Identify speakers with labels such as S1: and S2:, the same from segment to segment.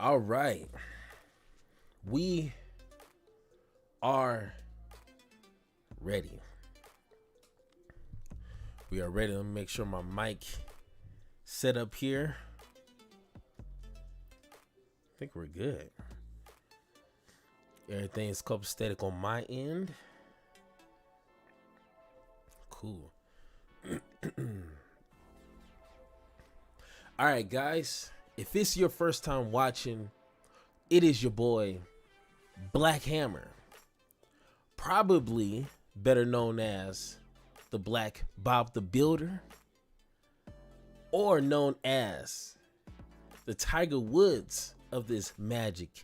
S1: All right. We are ready. We are ready. Let me make sure my mic set up here. I think we're good. Everything is copacetic on my end. Cool. All right, guys. If it's your first time watching, it is your boy, Black Hammer. Probably better known as the Black Bob the Builder, or known as the Tiger Woods of this Magic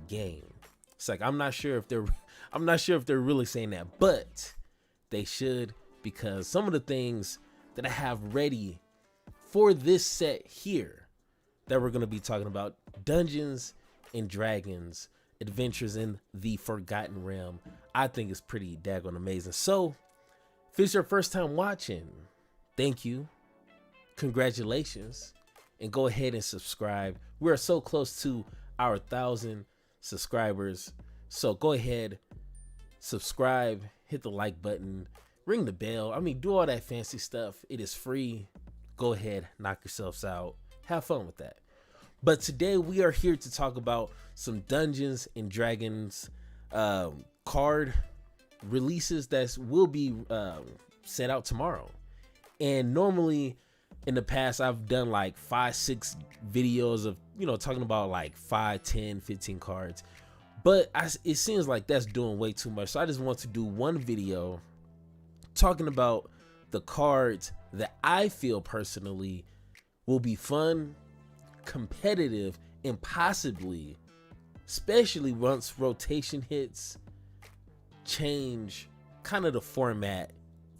S1: game. It's like I'm not sure if they're really saying that, but they should, because some of the things that I have ready for this set here that we're going to be talking about, Dungeons and Dragons Adventures in the Forgotten Realm, I think is pretty daggone amazing. So if it's your first time watching, thank you, congratulations, and go ahead and subscribe. We're so close to our 1,000 subscribers, so go ahead, subscribe, hit the like button, ring the bell. I mean, do all that fancy stuff. It is free. Go ahead, knock yourselves out, have fun with that. But today we are here to talk about some Dungeons and Dragons card releases that will be sent out tomorrow. And normally in the past I've done like 5-6 videos of, talking about like 5, 10, 15 cards, but it seems like that's doing way too much. So I just want to do one video talking about the cards that I feel personally will be fun, competitive, and possibly, especially once rotation hits, change kind of the format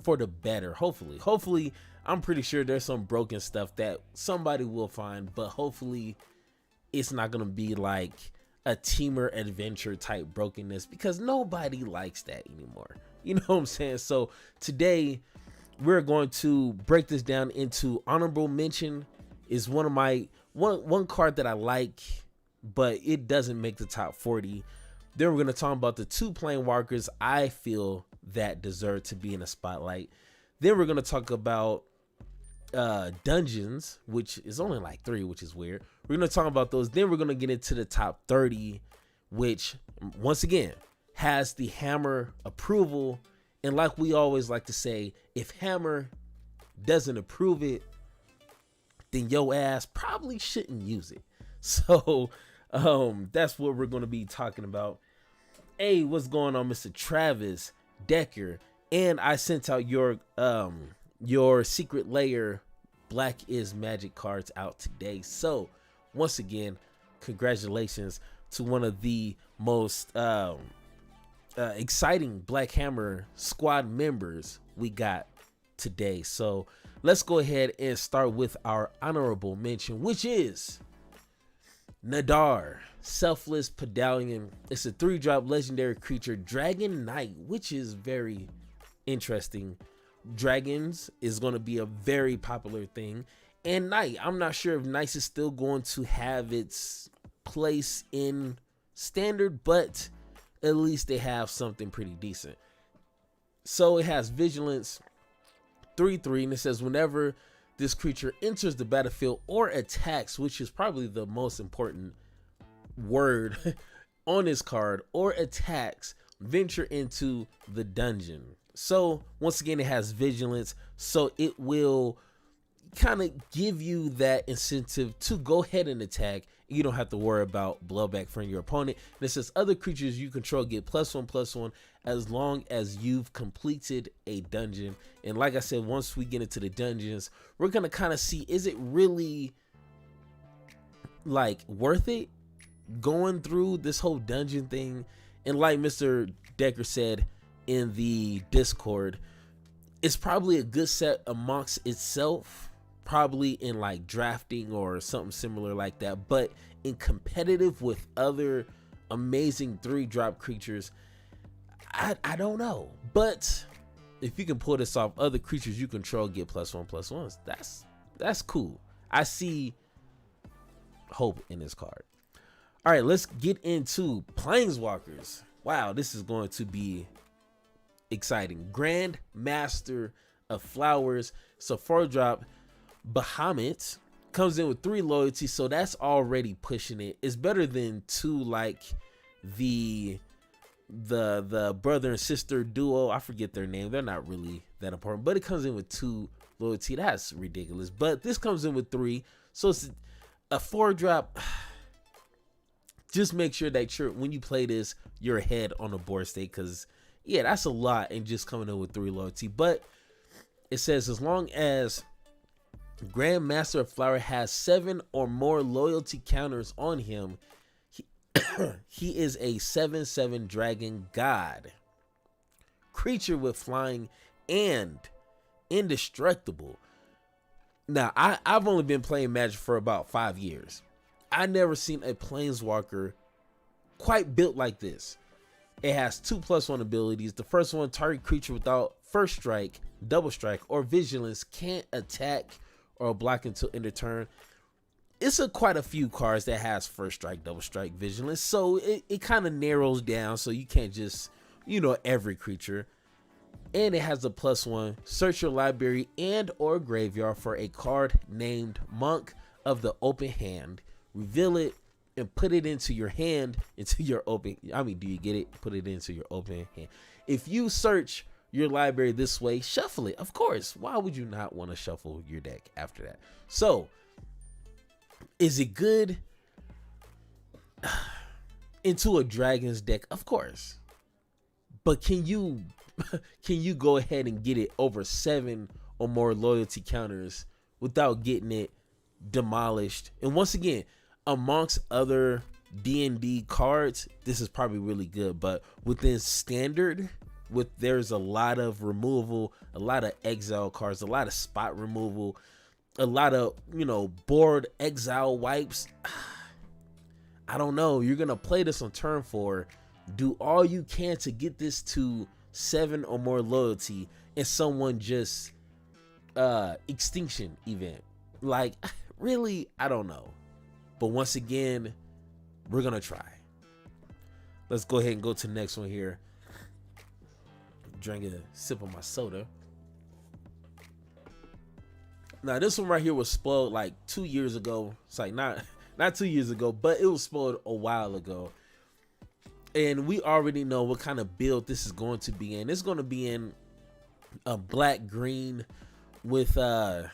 S1: for the better. Hopefully, I'm pretty sure there's some broken stuff that somebody will find, but hopefully it's not going to be like a teamer adventure type brokenness, because nobody likes that anymore. You know what I'm saying? So today we're going to break this down into honorable mention. Is one of my one card that I like, but it doesn't make the top 40. Then we're going to talk about the 2 Planeswalkers I feel that deserve to be in the spotlight. Then we're going to talk about dungeons, which is only like 3, which is weird. We're going to talk about those. Then we're going to get into the top 30, which once again has the Hammer approval. And like we always like to say, if Hammer doesn't approve it, then your ass probably shouldn't use it. So that's what we're going to be talking about. Hey, what's going on, Mr. Travis Decker? And I sent out your Secret Layer Black is Magic cards out today. So once again, congratulations to one of the most exciting Black Hammer squad members we got today. So let's go ahead and start with our honorable mention, which is Nadar, Selfless Pedallion. It's a 3-drop legendary creature, Dragon Knight, which is very interesting. Dragons is going to be a very popular thing, and Knight, I'm not sure if Knight is still going to have its place in standard, but at least they have something pretty decent. So it has Vigilance, 3/3, and it says whenever this creature enters the battlefield or attacks, which is probably the most important word on this card, or attacks, venture into the dungeon. So once again, it has Vigilance, so it will kind of give you that incentive to go ahead and attack. You don't have to worry about blowback from your opponent. And it says other creatures you control get +1/+1 as long as you've completed a dungeon. And like I said, once we get into the dungeons, we're gonna kind of see, is it really like worth it going through this whole dungeon thing? And like Mr. Decker said in the Discord, it's probably a good set amongst itself, probably in like drafting or something similar like that, but in competitive with other amazing 3-drop creatures, I don't know. But if you can pull this off, other creatures you control get +1/+1s. That's cool. I see hope in this card. All right, let's get into Planeswalkers. Wow, this is going to be exciting. Grand Master of Flowers. So 4-drop Bahamut comes in with 3 loyalty, so that's already pushing it. It's better than 2 like the brother and sister duo. I forget their name. They're not really that important, but it comes in with 2 loyalty. That's ridiculous. But this comes in with 3, so it's a 4-drop. Just make sure that when you play this, you're ahead on the board state, because yeah, that's a lot, and just coming in with 3 loyalty. But it says as long as Grand Master of Flower has 7 or more loyalty counters on him, he is a 7/7 dragon god creature with flying and indestructible. Now, I've only been playing Magic for about 5 years. I never seen a Planeswalker quite built like this. It has 2+1 abilities. The first one, target creature without first strike, double strike, or vigilance can't attack or block until end of turn. It's quite a few cards that has first strike, double strike, vigilance, so it kind of narrows down, so you can't just, every creature. And it has a +1, search your library and or graveyard for a card named Monk of the Open Hand, reveal it and put it into your hand, do you get it? Put it into your open hand. If you search your library this way, shuffle it. Of course, why would you not want to shuffle your deck after that? So, is it good into a Dragon's deck? Of course. But can you go ahead and get it over 7 or more loyalty counters without getting it demolished? And once again, amongst other D&D cards, this is probably really good, but within standard, there's a lot of removal, a lot of exile cards, a lot of spot removal, a lot of board exile wipes. I don't know. You're gonna play this on turn 4, do all you can to get this to 7 or more loyalty, and someone just extinction event. Like, really, I don't know. But once again, we're gonna try. Let's go ahead and go to the next one here. Drink a sip of my soda. Now this one right here was spoiled like 2 years ago. It's like not 2 years ago, but it was spoiled a while ago. And we already know what kind of build this is going to be in. It's going to be in a black green with the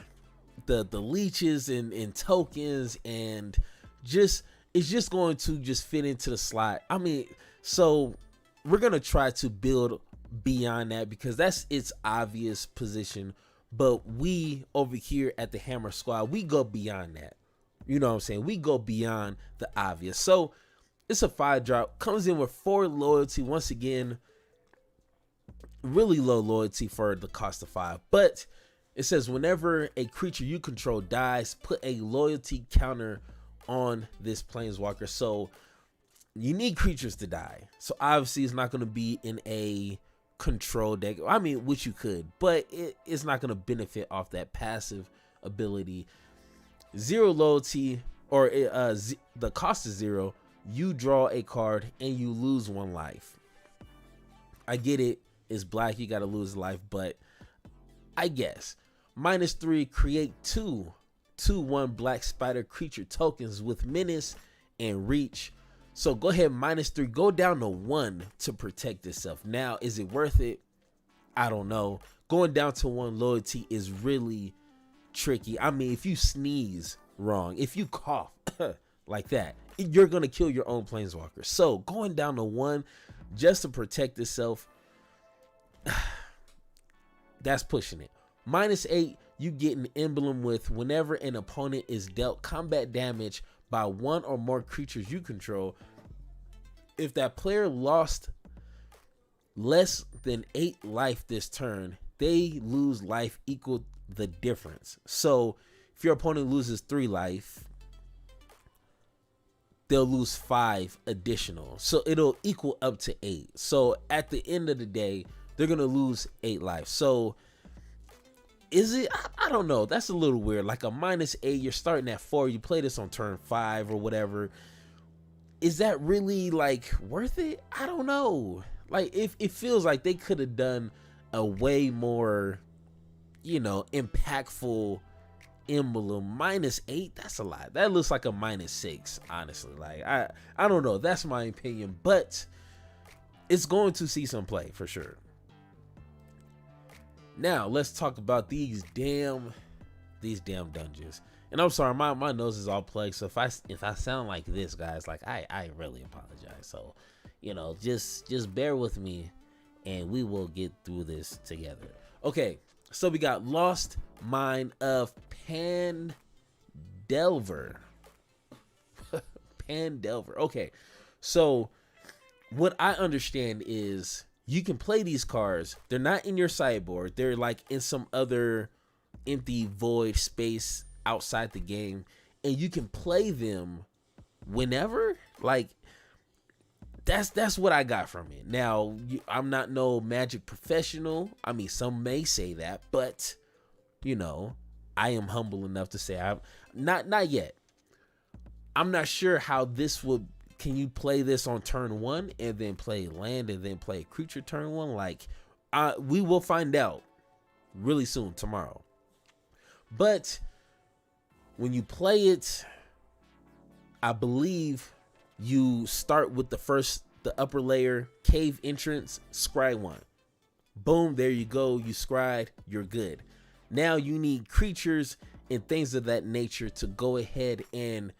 S1: leeches and tokens, and it's just going to just fit into the slot. I mean, so we're gonna try to build beyond that, because that's its obvious position. But we over here at the Hammer Squad, we go beyond that. You know what I'm saying? We go beyond the obvious. So it's a 5-drop, comes in with 4 loyalty. Once again, really low loyalty for the cost of 5. But it says whenever a creature you control dies, put a loyalty counter on this Planeswalker. So you need creatures to die. So obviously it's not going to be in a control deck. I mean, which you could, but it's not going to benefit off that passive ability. 0 loyalty, or the cost is 0. You draw a card and you lose 1 life. I get it. It's black. You got to lose life, but I guess. -3, create 2/1 black spider creature tokens with menace and reach. So go ahead, -3, go down to 1 to protect itself. Now, is it worth it? I don't know. Going down to 1 loyalty is really tricky. I mean, if you sneeze wrong, if you cough like that, you're going to kill your own Planeswalker. So going down to 1 just to protect itself, that's pushing it. -8, you get an emblem with whenever an opponent is dealt combat damage by 1 or more creatures you control, if that player lost less than 8 life this turn, they lose life equal the difference. So if your opponent loses 3 life, they'll lose 5 additional. So it'll equal up to 8. So at the end of the day, they're going to lose 8 life. So is it? I don't know. That's a little weird. Like a -8, you're starting at 4. You play this on turn 5 or whatever. is that really like worth it? I don't know. Like it feels like they could have done a way more, you know, impactful emblem. -8, that's a lot. That looks like a -6, honestly. Like I don't know. That's my opinion, but it's going to see some play for sure. Now let's talk about these damn dungeons. And I'm sorry, my nose is all plugged, so if I sound like this, guys, like I really apologize. So, you know, just bear with me and we will get through this together. Okay, so we got Lost Mine of Pandelve. Pandelve. Okay, so what I understand is you can play these cards. They're not in your sideboard. They're like in some other empty void space outside the game, and you can play them whenever. Like that's what I got from it. Now I'm not no Magic professional. I mean, some may say that, but you know, I am humble enough to say I'm not yet. I'm not sure how this would. Can you play this on turn 1 and then play land and then play creature turn 1? Like we will find out really soon, tomorrow. But when you play it, I believe you start with the upper layer, cave entrance, scry 1. Boom, there you go. You scried, you're good. Now you need creatures and things of that nature to go ahead and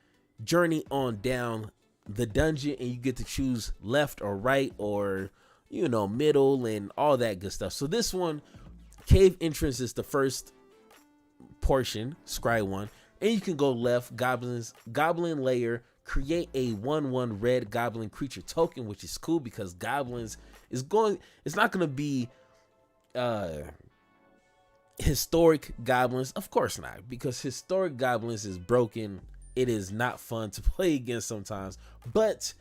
S1: journey on down the dungeon, and you get to choose left or right or, you know, middle and all that good stuff. So this one, cave entrance is the first portion, scry 1, and you can go left, goblin layer, create a 1/1 red goblin creature token, which is cool because goblins it's not going to be historic goblins, of course not, because historic goblins is broken. It is not fun to play against sometimes, but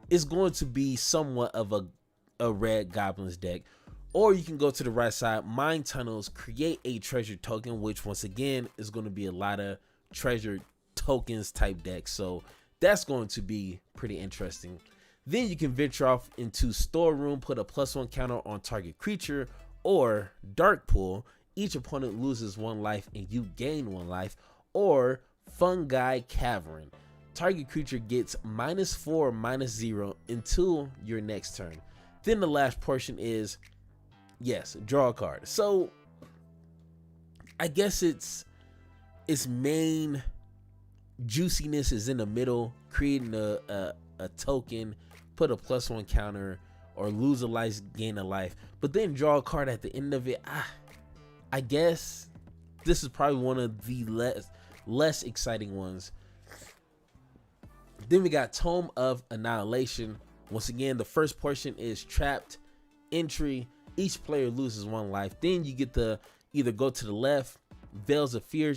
S1: it's going to be somewhat of a red goblins deck. Or you can go to the right side, mine tunnels, create a treasure token, which once again is going to be a lot of treasure tokens type decks. So that's going to be pretty interesting. Then you can venture off into storeroom, put a +1 counter on target creature, or dark pool. Each opponent loses 1 life and you gain 1 life, or fungi cavern. Target creature gets -4/-0 until your next turn. Then the last portion is, yes, draw a card. So I guess its main juiciness is in the middle, creating a token, put a +1 counter, or lose a life, gain a life, but then draw a card at the end of it. I guess this is probably one of the less exciting ones. Then we got Tome of Annihilation. Once again, the first portion is trapped entry. Each player loses 1 life. Then you get to either go to the left, Veils of Fear.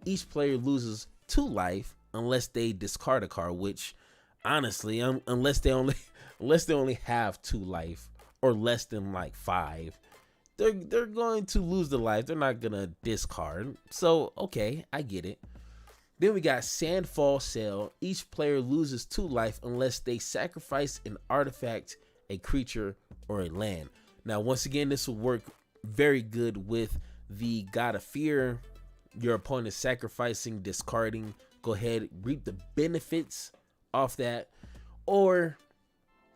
S1: Each player loses 2 life unless they discard a card, which honestly, unless they only have 2 life or less than like 5, they're going to lose the life. They're not gonna discard. So okay, I get it. Then we got Sandfall Sale. Each player loses 2 life unless they sacrifice an artifact, a creature, or a land. Now, once again, this will work very good with the God of Fear. Your opponent is sacrificing, discarding. Go ahead, reap the benefits off that. Or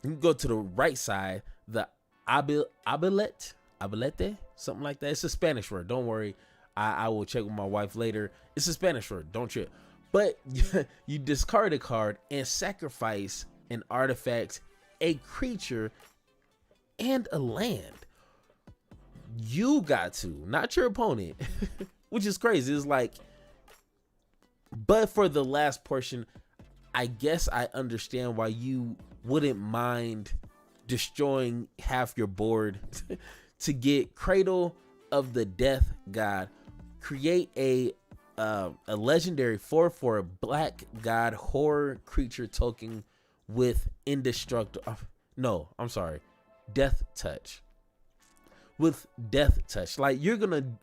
S1: you can go to the right side, the Abilete, something like that. It's a Spanish word. Don't worry. I will check with my wife later. It's a Spanish word. Don't trip. But you discard a card and sacrifice an artifact, a creature, and a land. You got to, not your opponent, which is crazy. It's like, but for the last portion, I guess I understand why you wouldn't mind destroying half your board to get Cradle of the Death God. Create a legendary 4 for a black god horror creature token with indestructible. No, I'm sorry, Death Touch. With Death Touch, like you're gonna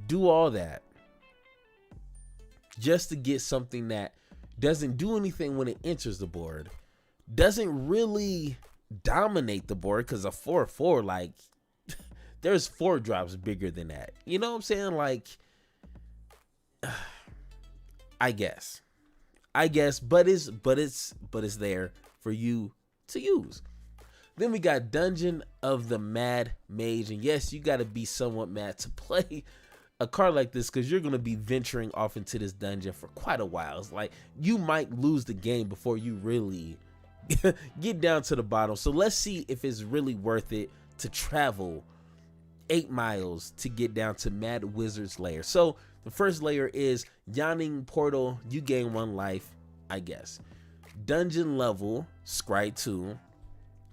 S1: do all that just to get something that doesn't do anything when it enters the board, doesn't really dominate the board, because a 4/4, like, there's 4 drops bigger than that. You know what I'm saying? Like, I guess, but it's there for you to use. Then we got Dungeon of the Mad Mage, and yes, you got to be somewhat mad to play a card like this, because you're going to be venturing off into this dungeon for quite a while. It's like you might lose the game before you really get down to the bottom. So let's see if it's really worth it to travel 8 miles to get down to Mad Wizard's lair. So the first layer is Yawning Portal. You gain 1 life, I guess. Dungeon level, Scry 2.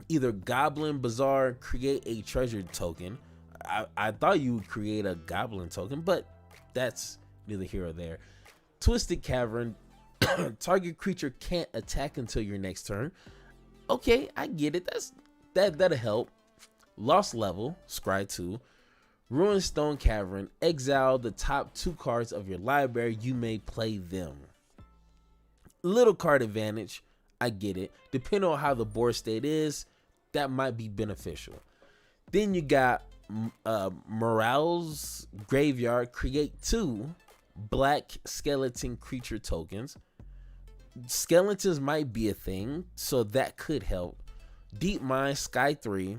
S1: Either Goblin Bazaar, create a treasure token. I thought you would create a Goblin token, but that's neither here or there. Twisted Cavern. Target creature can't attack until your next turn. Okay, I get it. That'll help. Lost level, Scry 2. Ruined Stone Cavern. Exile the top 2 cards of your library. You may play them. Little card advantage. I get it. Depending on how the board state is, that might be beneficial. Then you got Morale's Graveyard. Create 2 black skeleton creature tokens. Skeletons might be a thing, so that could help. Deep Mine, Sky 3.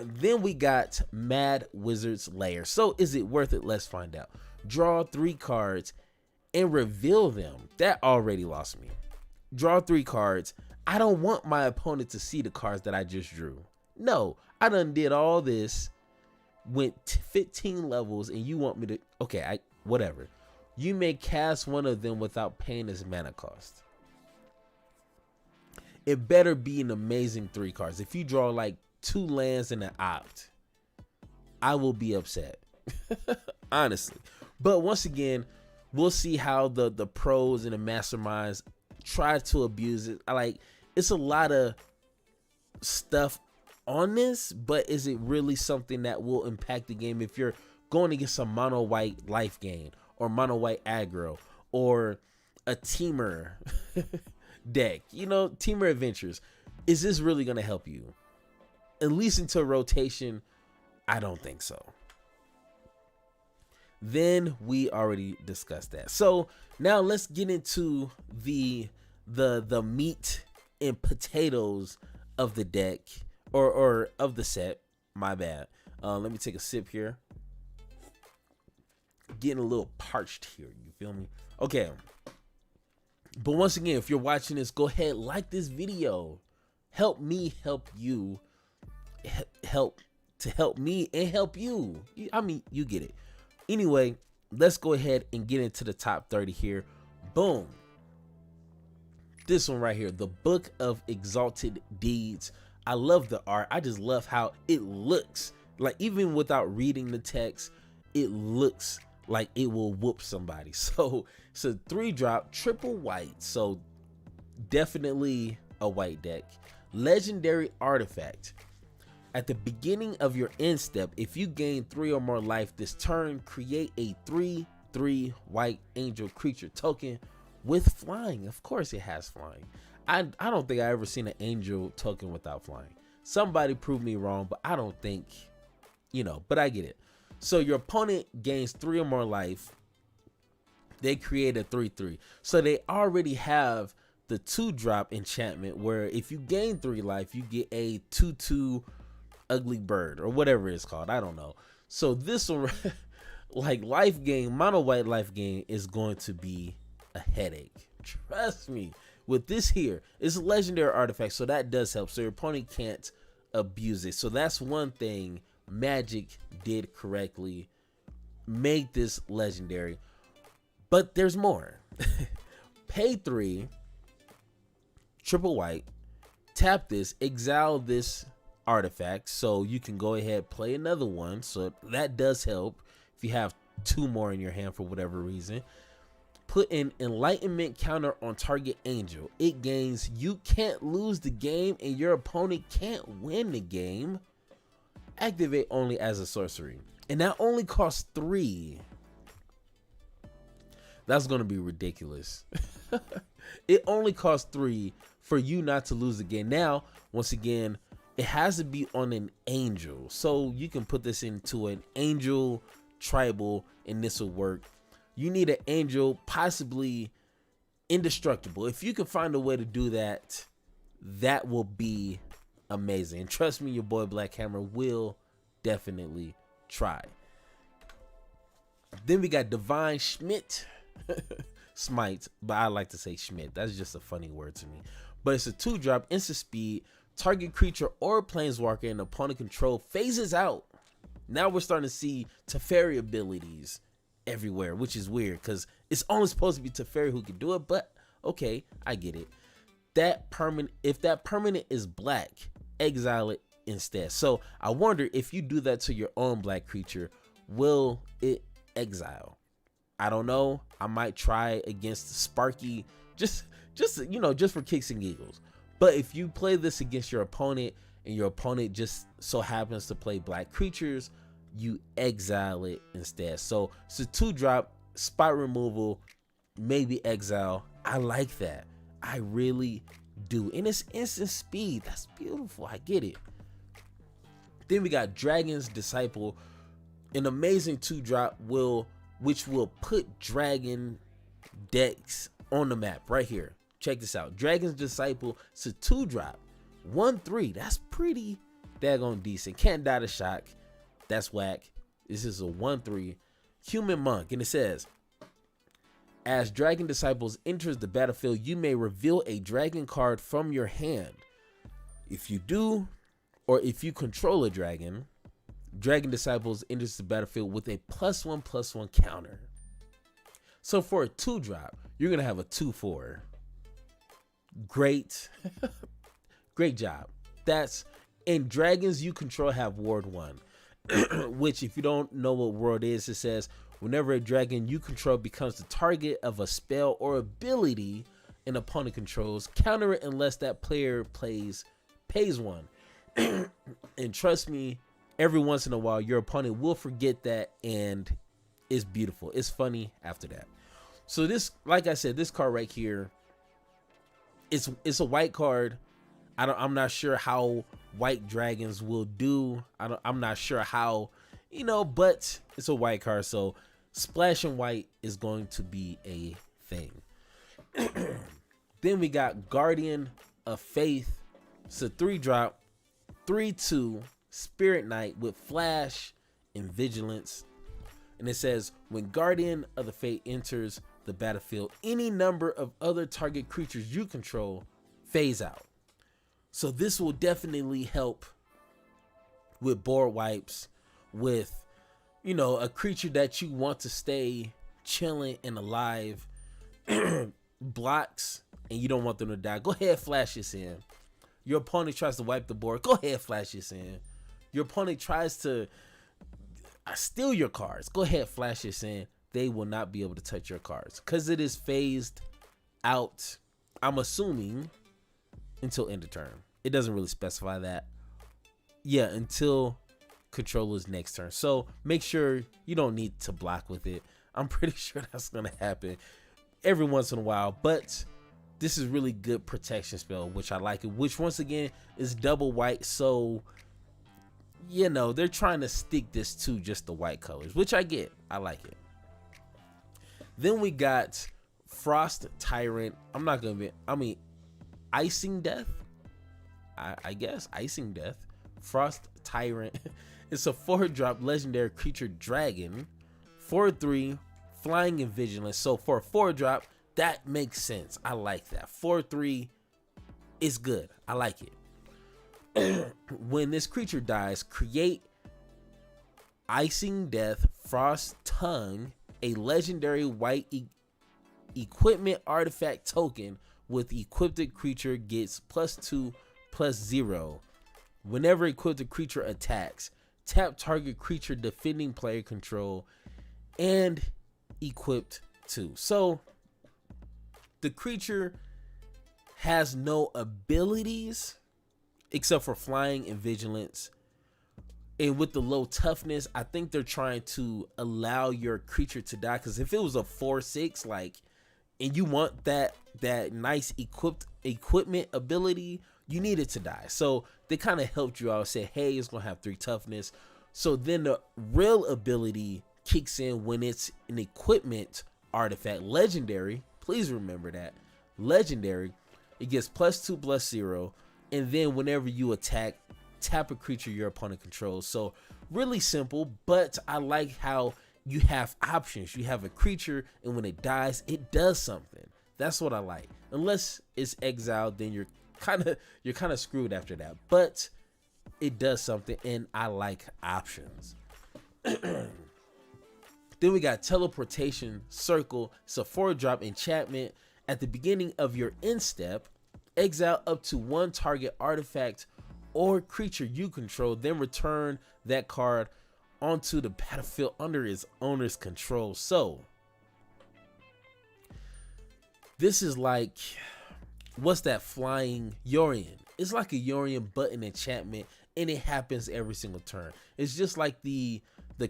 S1: Then we got Mad Wizard's Lair. So is it worth it? Let's find out. Draw 3 cards and reveal them. That already lost me. Draw 3 cards. I don't want my opponent to see the cards that I just drew. No, I done did all this, went 15 levels, and you want me to, okay, whatever. You may cast one of them without paying its mana cost. It better be an amazing 3 cards. If you draw like 2 lands and an opt, I will be upset. Honestly. But once again, we'll see how the pros and the masterminds try to abuse it. It's a lot of stuff on this, but is it really something that will impact the game if you're going against a mono white life gain or mono white aggro or a teamer deck, you know, teamer adventures? Is this really going to help you? At least until rotation, I don't think so. Then we already discussed that. So now let's get into the meat and potatoes of the deck or of the set. My bad. Let me take a sip here. Getting a little parched here. You feel me? Okay. But once again, if you're watching this, go ahead, like this video. Help me help you. Help me and help you. I mean, you get it. Anyway, let's go ahead and get into the top 30 here. Boom. This one right here, the Book of Exalted Deeds. I love the art. I just love how it looks. Like, even without reading the text, it looks like it will whoop somebody. So it's a 3-drop, triple white. So definitely a white deck. Legendary artifact. At the beginning of your end step, if you gain 3 or more life this turn, create a 3/3 white angel creature token with flying. Of course it has flying. I don't think I ever seen an angel token without flying. Somebody prove me wrong, but I don't think, you know, but I get it. So your opponent gains 3 or more life. They create a 3/3. So they already have the 2-drop enchantment where if you gain 3 life, you get a 2/2 ugly bird or whatever it's called. I don't know. So this one, like life gain, mono white life gain is going to be a headache. Trust me. With this here, it's a legendary artifact, so that does help. So your opponent can't abuse it. So that's one thing Magic did correctly. Make this legendary. But there's more. Pay 3, triple white, tap this, exile this artifact, so you can go ahead play another one. So that does help if you have 2 more in your hand for whatever reason. Put an enlightenment counter on target angel. It gains you can't lose the game and your opponent can't win the game. Activate only as a sorcery, and that only costs 3. That's gonna be ridiculous. It only costs 3 for you not to lose again. Now, once again, it has to be on an angel. So you can put this into an angel tribal and this will work. You need an angel, possibly indestructible. If you can find a way to do that, that will be amazing. And trust me, your boy Black Hammer will definitely try. Then we got Divine Schmidt. Smite, but I like to say Schmidt. That's just a funny word to me. But it's a 2-drop, instant speed. Target creature or planeswalker in opponent control phases out. Now we're starting to see Teferi abilities everywhere, which is weird because it's only supposed to be Teferi who can do it. But okay, I get it. That permanent, if that permanent is black, exile it instead. So I wonder if you do that to your own black creature, will it exile? I don't know. I might try against Sparky, just you know, just for kicks and giggles. But if you play this against your opponent and your opponent just so happens to play black creatures, you exile it instead. So it's a 2-drop, spot removal, maybe exile. I like that. I really do. And it's instant speed. That's beautiful. I get it. Then we got Dragon's Disciple, an amazing 2-drop which will put dragon decks on the map right here. Check this out. Dragon's Disciple, it's a 2-drop, 1/3. That's pretty daggone decent. Can't die to shock. That's whack. This is a 1/3 human monk, and it says, as Dragon Disciples enters the battlefield, you may reveal a dragon card from your hand. If you do, or if you control a dragon, Dragon Disciples enters the battlefield with a +1/+1 counter. So for a 2-drop, you're gonna have a 2/4. Great, great job. That's, and dragons you control have Ward 1, which if you don't know what ward is, it says whenever a dragon you control becomes the target of a spell or ability an opponent controls, counter it unless that player pays 1. And trust me, every once in a while your opponent will forget that, and it's beautiful. It's funny after that. So this, like I said, this card right here, it's a white card. I'm not sure how white dragons will do. I'm not sure how, you know, but it's a white card, so splashing white is going to be a thing. Then we got Guardian of Faith. It's a 3-drop, 3/2 Spirit Knight with Flash and Vigilance. And it says, when Guardian of the Fate enters the battlefield, any number of other target creatures you control phase out. So this will definitely help with board wipes, with, you know, a creature that you want to stay chilling and alive, blocks, and you don't want them to die. Go ahead, flash this in. Your opponent tries to wipe the board. Go ahead, flash this in. Your opponent tries to steal your cards. Go ahead, flash this in. They will not be able to touch your cards because it is phased out, I'm assuming, until end of turn. It doesn't really specify that. Yeah, until controller's next turn. So make sure you don't need to block with it. I'm pretty sure that's going to happen every once in a while, but this is really good protection spell, which I like it, which once again is double white. So, you know, they're trying to stick this to just the white colors, which I get. I like it. Then we got Frost Tyrant. Icing Death. I guess Icing Death. Frost Tyrant. It's a 4-drop legendary creature dragon. 4/3 flying and vigilance. So for a 4-drop, that makes sense. I like that. 4/3 is good. I like it. When this creature dies, create Icing Death Frost Tongue, a legendary white equipment artifact token with equipped creature gets +2/+0. Whenever equipped creature attacks, tap target creature defending player control and equipped 2. So the creature has no abilities except for flying and vigilance. And with the low toughness, I think they're trying to allow your creature to die. Because if it was a 4/6, like, and you want that nice equipment ability, you need it to die. So they kind of helped you out, say, hey, it's gonna have 3 toughness. So then the real ability kicks in when it's an equipment artifact, legendary. Please remember that legendary. It gets +2/+0, and then whenever you attack, tap a creature your opponent controls. So really simple, but I like how you have options. You have a creature, and when it dies, it does something. That's what I like. Unless it's exiled, then you're kind of screwed after that. But it does something, and I like options. Then we got Teleportation Circle. It's a 4-drop enchantment. At the beginning of your end step, exile up to 1 target artifact or creature you control, then return that card onto the battlefield under its owner's control. So this is like, what's that flying Yorion? It's like a Yorion button enchantment, and it happens every single turn. It's just like the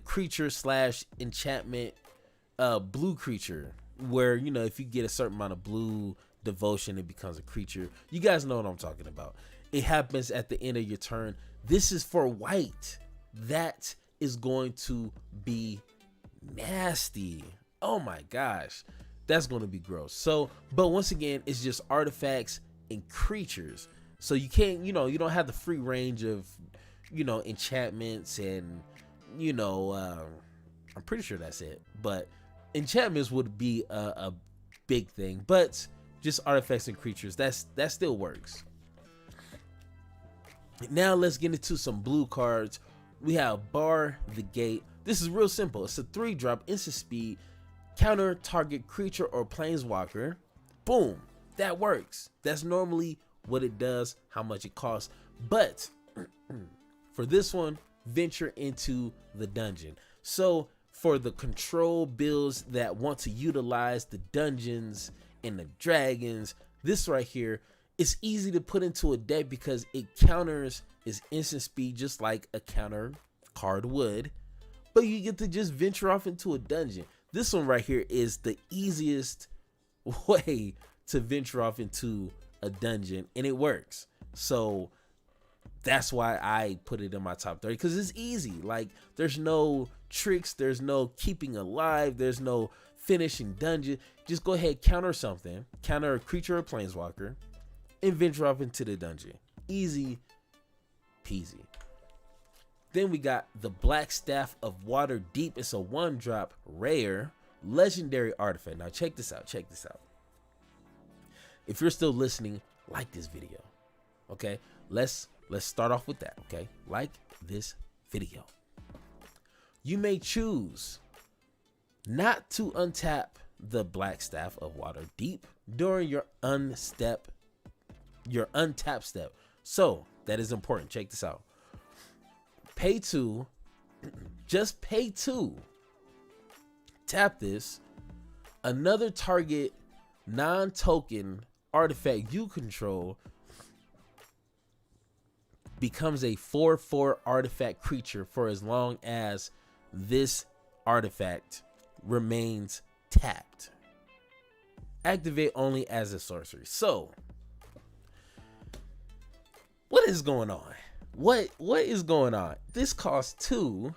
S1: creature / enchantment blue creature, where, you know, if you get a certain amount of blue devotion, it becomes a creature. You guys know what I'm talking about. It happens at the end of your turn. This is for white. That is going to be nasty. Oh my gosh, that's going to be gross. So, but once again, it's just artifacts and creatures. So you can't, you know, you don't have the free range of, you know, enchantments and, you know, I'm pretty sure that's it. But enchantments would be a big thing, but just artifacts and creatures, that still works. Now let's get into some blue cards. We have Bar the Gate. This is real simple. It's a 3-drop instant speed, counter target creature or planeswalker. Boom, that works. That's normally what it does, how much it costs. But for this one, venture into the dungeon. So for the control builds that want to utilize the dungeons and the dragons, this right here, it's easy to put into a deck because it counters its instant speed just like a counter card would, but you get to just venture off into a dungeon. This one right here is the easiest way to venture off into a dungeon, and it works. So that's why I put it in my top 30, because it's easy. Like, there's no tricks, there's no keeping alive, there's no finishing dungeon. Just go ahead, counter something, counter a creature or planeswalker, and venture off into the dungeon. Easy peasy. Then we got the Black Staff of Water Deep. It's a 1-drop rare legendary artifact. Now check this out. Check this out. If you're still listening, like this video. Okay, let's start off with that. Okay, like this video. You may choose not to untap the Black Staff of Water Deep during your untapped step. So that is important. Check this out. Pay 2, just pay 2. Tap this. Another target non-token artifact you control becomes a 4/4 artifact creature for as long as this artifact remains tapped. Activate only as a sorcery. So what is going on? What is going on? This costs 2.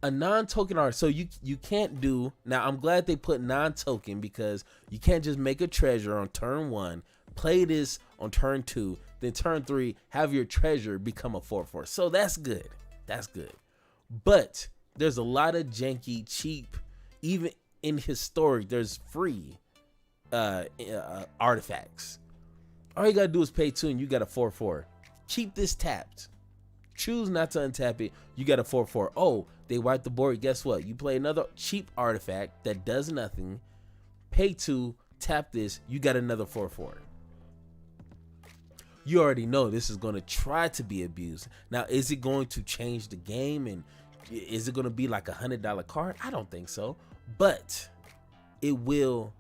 S1: A non-token art. So you can't do. Now I'm glad they put non-token, because you can't just make a treasure on turn 1, play this on turn 2, then turn 3 have your treasure become a 4/4. So that's good. That's good. But there's a lot of janky, cheap, even in historic, there's free artifacts. All you gotta do is pay 2 and you got a 4/4. Keep this tapped. Choose not to untap it. You got a 4/4. Oh, they wiped the board. Guess what? You play another cheap artifact that does nothing. Pay 2, tap this. You got another 4/4. You already know this is going to try to be abused. Now, is it going to change the game, and is it going to be like $100 card? I don't think so, but it will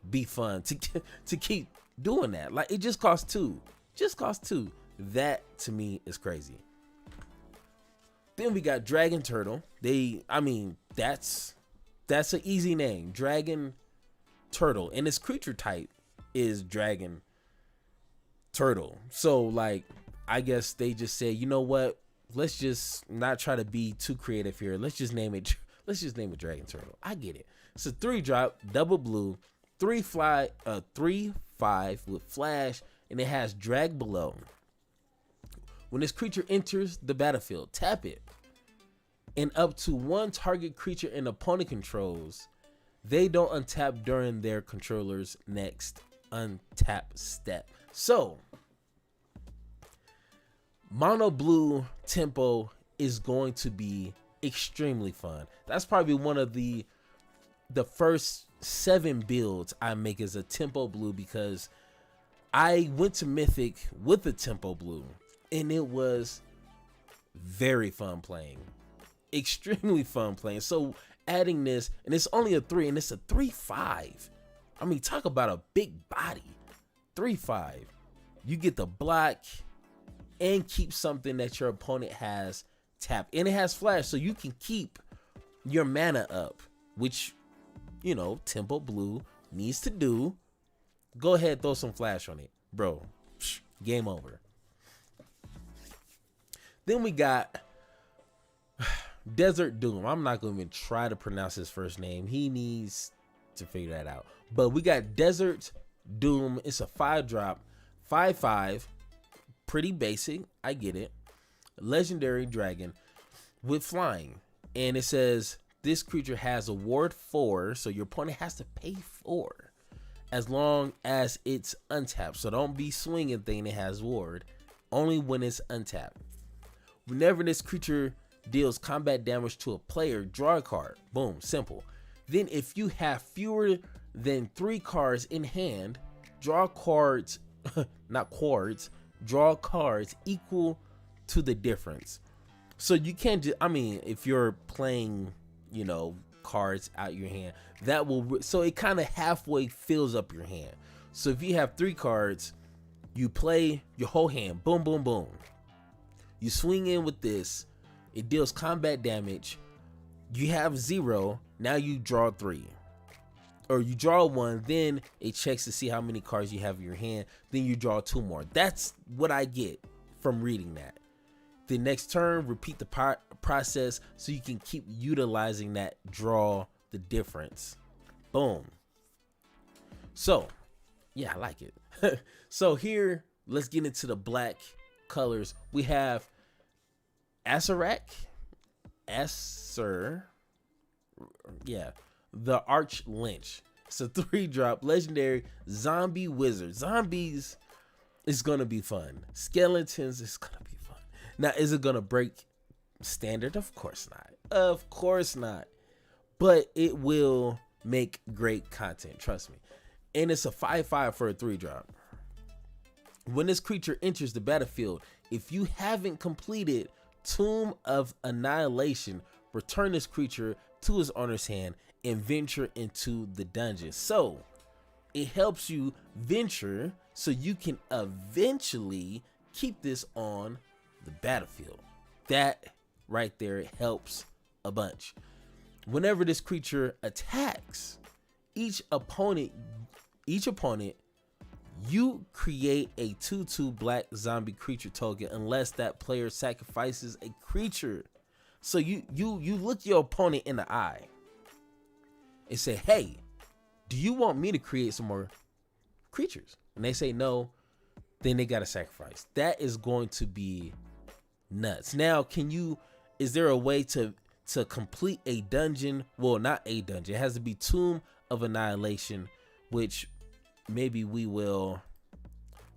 S1: be fun to keep doing that. Like, it just costs 2. Just costs 2. That to me is crazy. Then we got Dragon Turtle. That's an easy name. Dragon turtle, and its creature type is dragon turtle. So like, I guess they just say, you know what? Let's just not try to be too creative here. Let's just name it dragon turtle. I get it. It's a 3-drop, double blue, 3/5 with flash, and it has drag below. When this creature enters the battlefield, tap it, and up to one target creature an opponent controls, they don't untap during their controller's next untap step. So, mono blue tempo is going to be extremely fun. That's probably one of the first 7 builds I make as a tempo blue, because I went to Mythic with the tempo blue and it was very fun playing. Extremely fun playing. So adding this, and it's only a 3, and it's a 3/5. I mean, talk about a big body. 3/5. You get the block and keep something that your opponent has tapped, and it has flash, so you can keep your mana up, which, you know, tempo blue needs to do. Go ahead, throw some flash on it, bro. Game over. Then we got Desert Doom. I'm not going to even try to pronounce his first name. He needs to figure that out. But we got Desert Doom. It's a 5-drop, 5/5. Pretty basic. I get it. Legendary dragon with flying. And it says this creature has a ward 4. So your opponent has to pay 4 as long as it's untapped. So don't be swinging thinking it has ward. Only when it's untapped. Whenever this creature deals combat damage to a player, draw a card. Boom, simple. Then if you have fewer than 3 cards in hand, draw cards, not quards, draw cards equal to the difference. So you can't just, I mean, if you're playing, you know, cards out your hand, that will, so it kind of halfway fills up your hand. So if you have 3 cards, you play your whole hand, boom, boom, boom. You swing in with this, it deals combat damage. You have 0, now you draw 3. Or you draw 1, then it checks to see how many cards you have in your hand, then you draw 2 more. That's what I get from reading that. The next turn, repeat the process so you can keep utilizing that, draw the difference. Boom. So, yeah, I like it. So here, let's get into the black colors. We have the Archlynch. It's a 3-drop legendary zombie wizard. Zombies is gonna be fun. Skeletons is gonna be fun. Now, is it gonna break standard? Of course not. Of course not. But it will make great content, trust me. And it's a 5/5 for a 3-drop. When this creature enters the battlefield, if you haven't completed Tome of Annihilation, return this creature to his owner's hand and venture into the dungeon. So it helps you venture so you can eventually keep this on the battlefield. That right there helps a bunch. Whenever this creature attacks, each opponent, you create a 2/2 black zombie creature token unless that player sacrifices a creature. So you look your opponent in the eye and say, hey, do you want me to create some more creatures? And they say no, then they gotta sacrifice. That is going to be nuts. Now, is there a way to complete a dungeon? Well, not a dungeon. It has to be Tome of Annihilation, which maybe we will.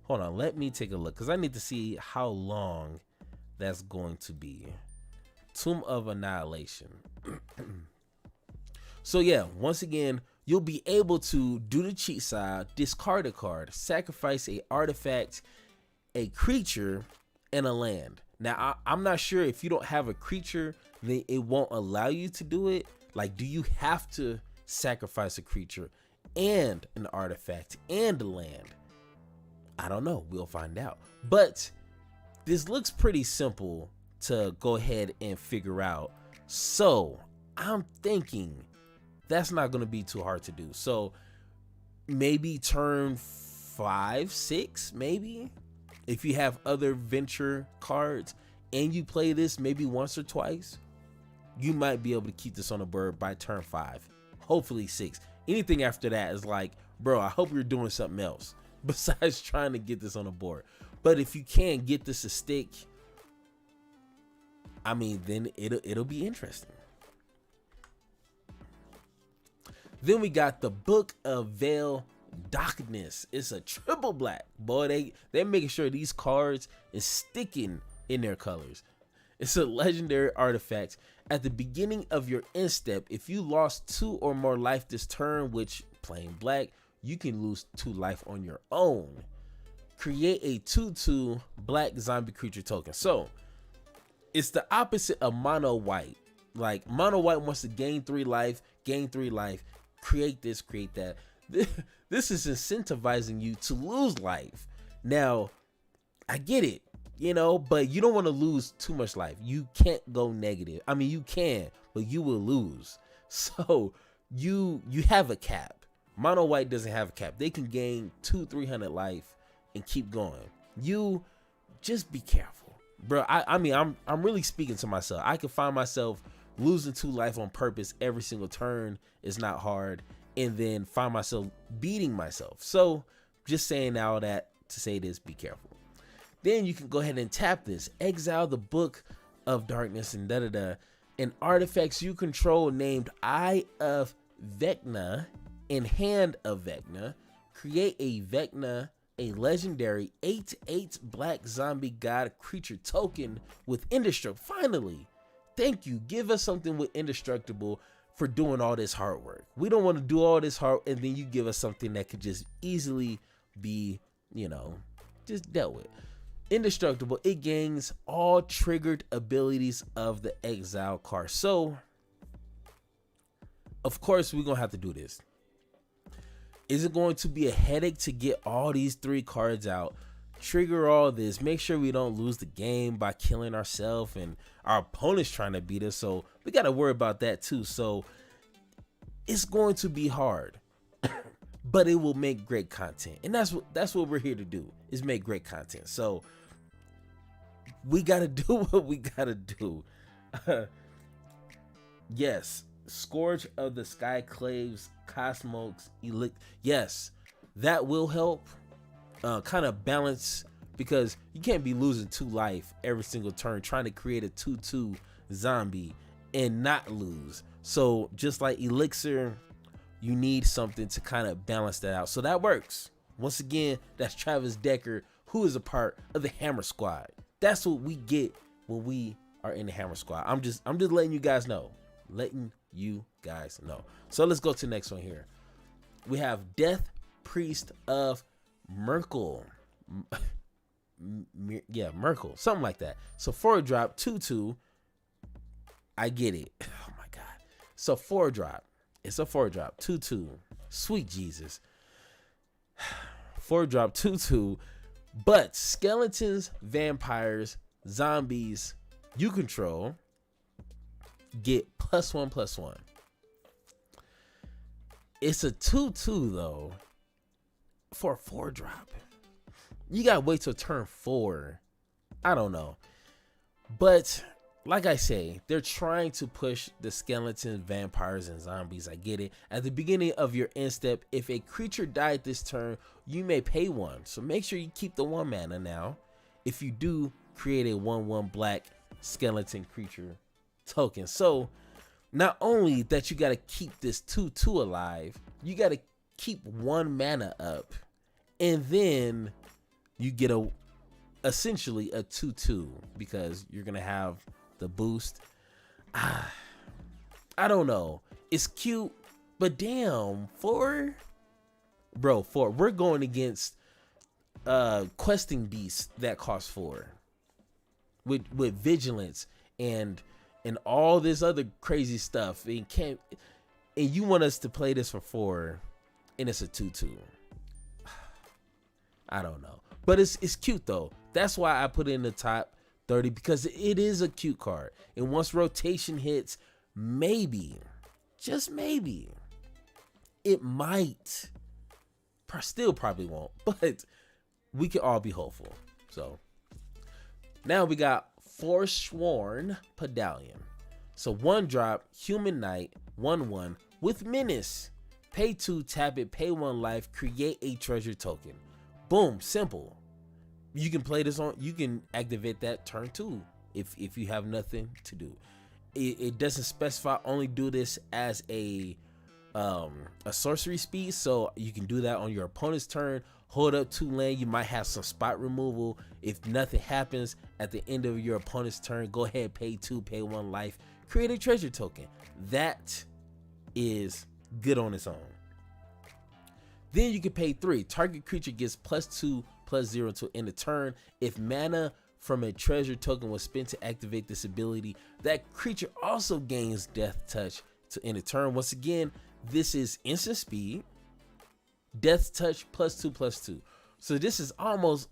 S1: Hold on, let me take a look, because I need to see how long that's going to be. Tome of Annihilation. So yeah, once again, you'll be able to do the cheat side, discard a card, sacrifice a artifact, a creature, and a land. Now, I'm not sure if you don't have a creature, then it won't allow you to do it. Like, do you have to sacrifice a creature and an artifact and a land? I don't know. We'll find out. But this looks pretty simple to go ahead and figure out. So I'm thinking that's not going to be too hard to do. So maybe turn 5, 6, maybe. If you have other venture cards and you play this maybe once or twice, you might be able to keep this on the board by turn 5, hopefully 6. Anything after that is like, bro, I hope you're doing something else besides trying to get this on the board. But if you can't get this to stick, I mean, then it'll be interesting. Then we got the Book of Veil Darkness. It's a triple black. Boy, they're making sure these cards is sticking in their colors. It's a legendary artifact. At the beginning of your end step, if you lost 2 or more life this turn, which playing black, you can lose 2 life on your own. Create a 2/2 black zombie creature token. So it's the opposite of mono white. Like mono white wants to gain 3 life, create this, create that. This is incentivizing you to lose life. Now, I get it, but you don't want to lose too much life. You can't go negative. I mean, you can, but you will lose. So you have a cap. Mono white doesn't have a cap. They can gain 200-300 life and keep going. You just be careful, bro. I mean, I'm really speaking to myself. I can find myself losing 2 life on purpose every single turn. Is not hard, and then find myself beating myself. So just saying all that to say this, be careful. Then you can go ahead and tap this, exile the Book of Darkness and and artifacts you control named Eye of Vecna and Hand of Vecna. Create a Vecna, a legendary 8/8 black zombie god creature token with indestructible. Finally, thank you. Give us something with indestructible for doing all this hard work. We don't want to do all this hard and then you give us something that could just easily be, just dealt with. Indestructible, it gains all triggered abilities of the exile card. So, of course, we're going to have to do this. Is it going to be a headache to get all these 3 cards out, trigger all this, make sure we don't lose the game by killing ourselves and our opponent's trying to beat us? So we got to worry about that too. So it's going to be hard, but it will make great content. And that's what we're here to do, is make great content. So we got to do what we got to do. Yes. Scourge of the Skyclaves, Cosmos, yes, that will help kind of balance, because you can't be losing 2 life every single turn trying to create a 2/2 zombie and not lose. So just like Elixir, you need something to kind of balance that out. So that works. Once again, that's Travis Decker, who is a part of the Hammer Squad. That's what we get when we are in the Hammer Squad. I'm just letting you guys know. So let's go to the next one here. We have Death Priest of Merkel. Merkel, something like that. So 4-drop, 2/2. I get it. Oh my god. So 4-drop. It's a 4-drop, 2/2. Sweet Jesus. 4-drop, 2/2. But skeletons, vampires, zombies you control get +1/+1. It's a 2/2 though for a 4-drop. You gotta wait till turn 4. I don't know, but like I say, they're trying to push the skeletons, vampires, and zombies. I get it. At the beginning of your end step, if a creature died this turn, you may pay 1. So make sure you keep the 1 mana now. If you do, create a 1/1 black skeleton creature token. So not only that you got to keep this 2/2 alive, you got to keep 1 mana up, and then you get essentially a 2/2 because you're gonna have the boost. I don't know, it's cute, but damn, 4, bro, 4. We're going against questing beasts that cost 4 with vigilance and all this other crazy stuff, and you want us to play this for 4 and it's a 2/2. I don't know, but it's cute though. That's why I put it in the top 30, because it is a cute card, and once rotation hits, maybe, just maybe, it might Still probably won't, but we can all be hopeful. So now we got Forsworn Pedallion. So 1-drop, Human Knight, 1/1 with Menace. Pay 2, tap it, pay 1 life, create a treasure token. Boom, simple. You can play this on, you can activate that turn 2 if you have nothing to do. It doesn't specify only do this as a sorcery speed, so you can do that on your opponent's turn. Hold up 2 land, you might have some spot removal. If nothing happens at the end of your opponent's turn, go ahead, pay 2, pay 1 life, create a treasure token. That is good on its own. Then you can pay 3. Target creature gets +2/+0 to end the turn. If mana from a treasure token was spent to activate this ability, that creature also gains Death Touch to end the turn. Once again, this is instant speed, Death Touch +2/+2. So this is almost,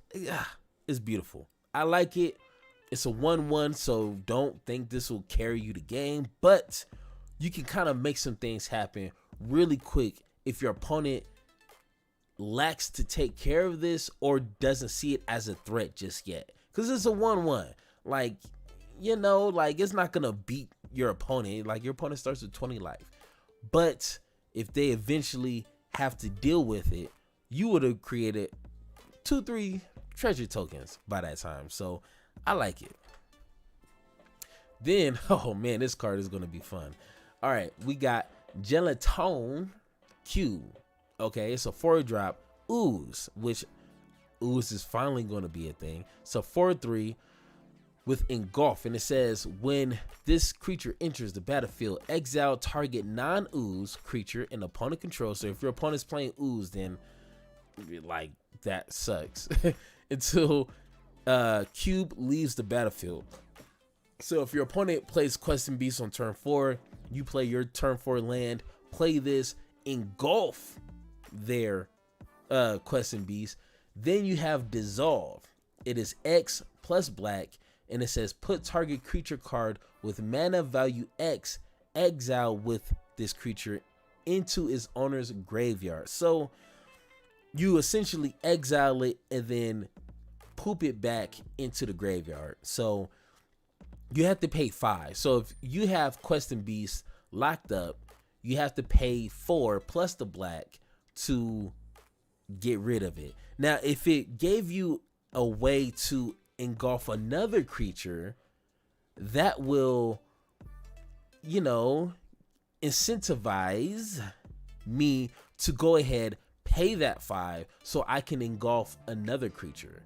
S1: it's beautiful. I like it. It's a 1/1, so don't think this will carry you the game, but you can kind of make some things happen really quick if your opponent lacks to take care of this or doesn't see it as a threat just yet. Because it's a 1/1. Like, you know, like it's not going to beat your opponent. Like your opponent starts with 20 life. But if they eventually have to deal with it, you would have created 2-3 treasure tokens by that time. So I like it. Then, oh man, this card is going to be fun. All right, we got Gelato Q. Okay, it's a 4-drop ooze, which ooze is finally going to be a thing. So 4/3 with engulf, and it says when this creature enters the battlefield, exile target non-ooze creature and opponent control. So if your opponent's playing ooze, then like that sucks until cube leaves the battlefield. So if your opponent plays Questing Beast on turn 4, you play your turn 4 land, play this, engulf their Questing Beast. Then you have dissolve. It is X plus black, and it says put target creature card with mana value X, exile with this creature into its owner's graveyard. So you essentially exile it and then poop it back into the graveyard. So you have to pay 5. So if you have Questing Beast locked up, you have to pay 4 plus the black to get rid of it. Now, if it gave you a way to engulf another creature, that will, you know, incentivize me to go ahead, pay that 5 so I can engulf another creature.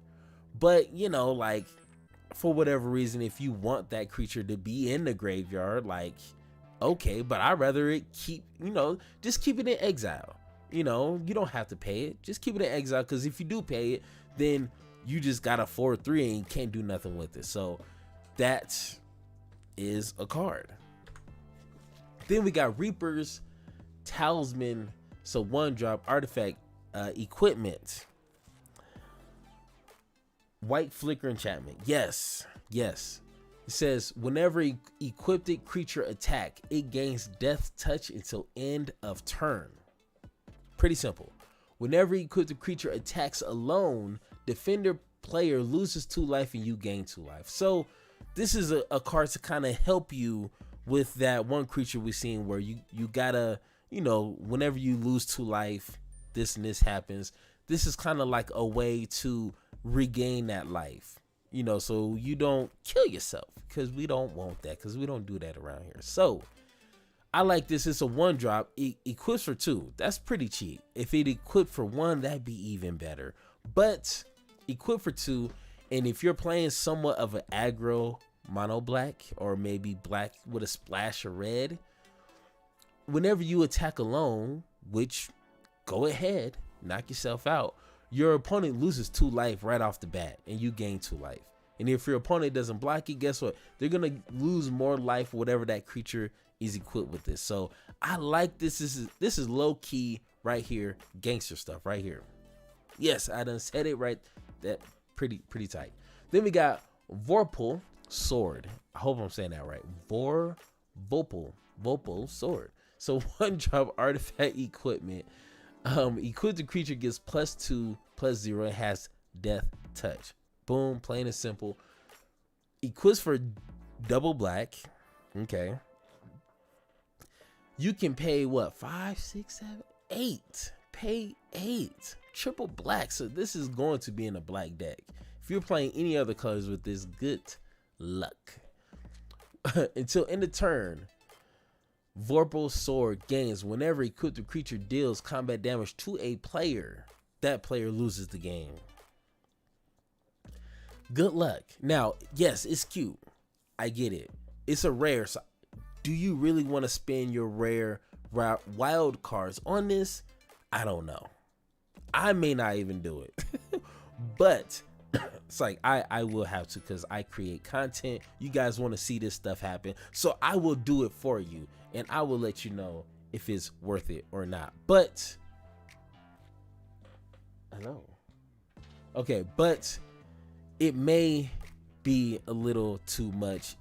S1: But, you know, like, for whatever reason, if you want that creature to be in the graveyard, like, okay, but I'd rather it keep, you know, just keep it in exile. You know, you don't have to pay it. Just keep it in exile, because if you do pay it, then you just got a 4/3 and you can't do nothing with it. So that is a card. Then we got Reaper's Talisman. So 1-drop artifact equipment. White flicker enchantment. Yes. It says whenever equipped creature attack, it gains Death Touch until end of turn. Pretty simple. Whenever equipped creature attacks alone, defender player loses 2 life and you gain 2 life. So this is a card to kind of help you with that one creature we've seen where you gotta, you know, whenever you lose 2 life, this and this happens. This is kind of like a way to regain that life, you know, so you don't kill yourself, because we don't want that, because we don't do that around here. So I like this. It's a 1-drop, equips for 2. That's pretty cheap. If it equipped for 1, that'd be even better, but equip for 2. And if you're playing somewhat of an aggro mono black, or maybe black with a splash of red, whenever you attack alone, which go ahead, knock yourself out, your opponent loses 2 life right off the bat and you gain 2 life. And if your opponent doesn't block it, guess what? They're gonna lose more life, whatever that creature is equipped with this. So I like this. This is low key right here, gangster stuff right here. Yes, I done said it right. That pretty tight. Then we got Vorpal Sword. I hope I'm saying that right. Vorpal Sword. So 1-drop artifact equipment. Equip the creature gets +2/+0 and has death touch. Boom, plain and simple. Equips for double black. Okay. You can pay what? 5, 6, 7, 8. Pay 8. Triple black. So this is going to be in a black deck. If you're playing any other colors with this, good luck. Until end of turn, Vorpal sword gains whenever equipped creature deals combat damage to a player. That player loses the game. Good luck. Now, yes, it's cute. I get it. It's a rare. So do you really want to spend your rare wild cards on this? I don't know. I may not even do it. But it's like I will have to, because I create content. You guys want to see this stuff happen. So I will do it for you. And I will let you know if it's worth it or not. But I know. Okay, but it may be a little too much.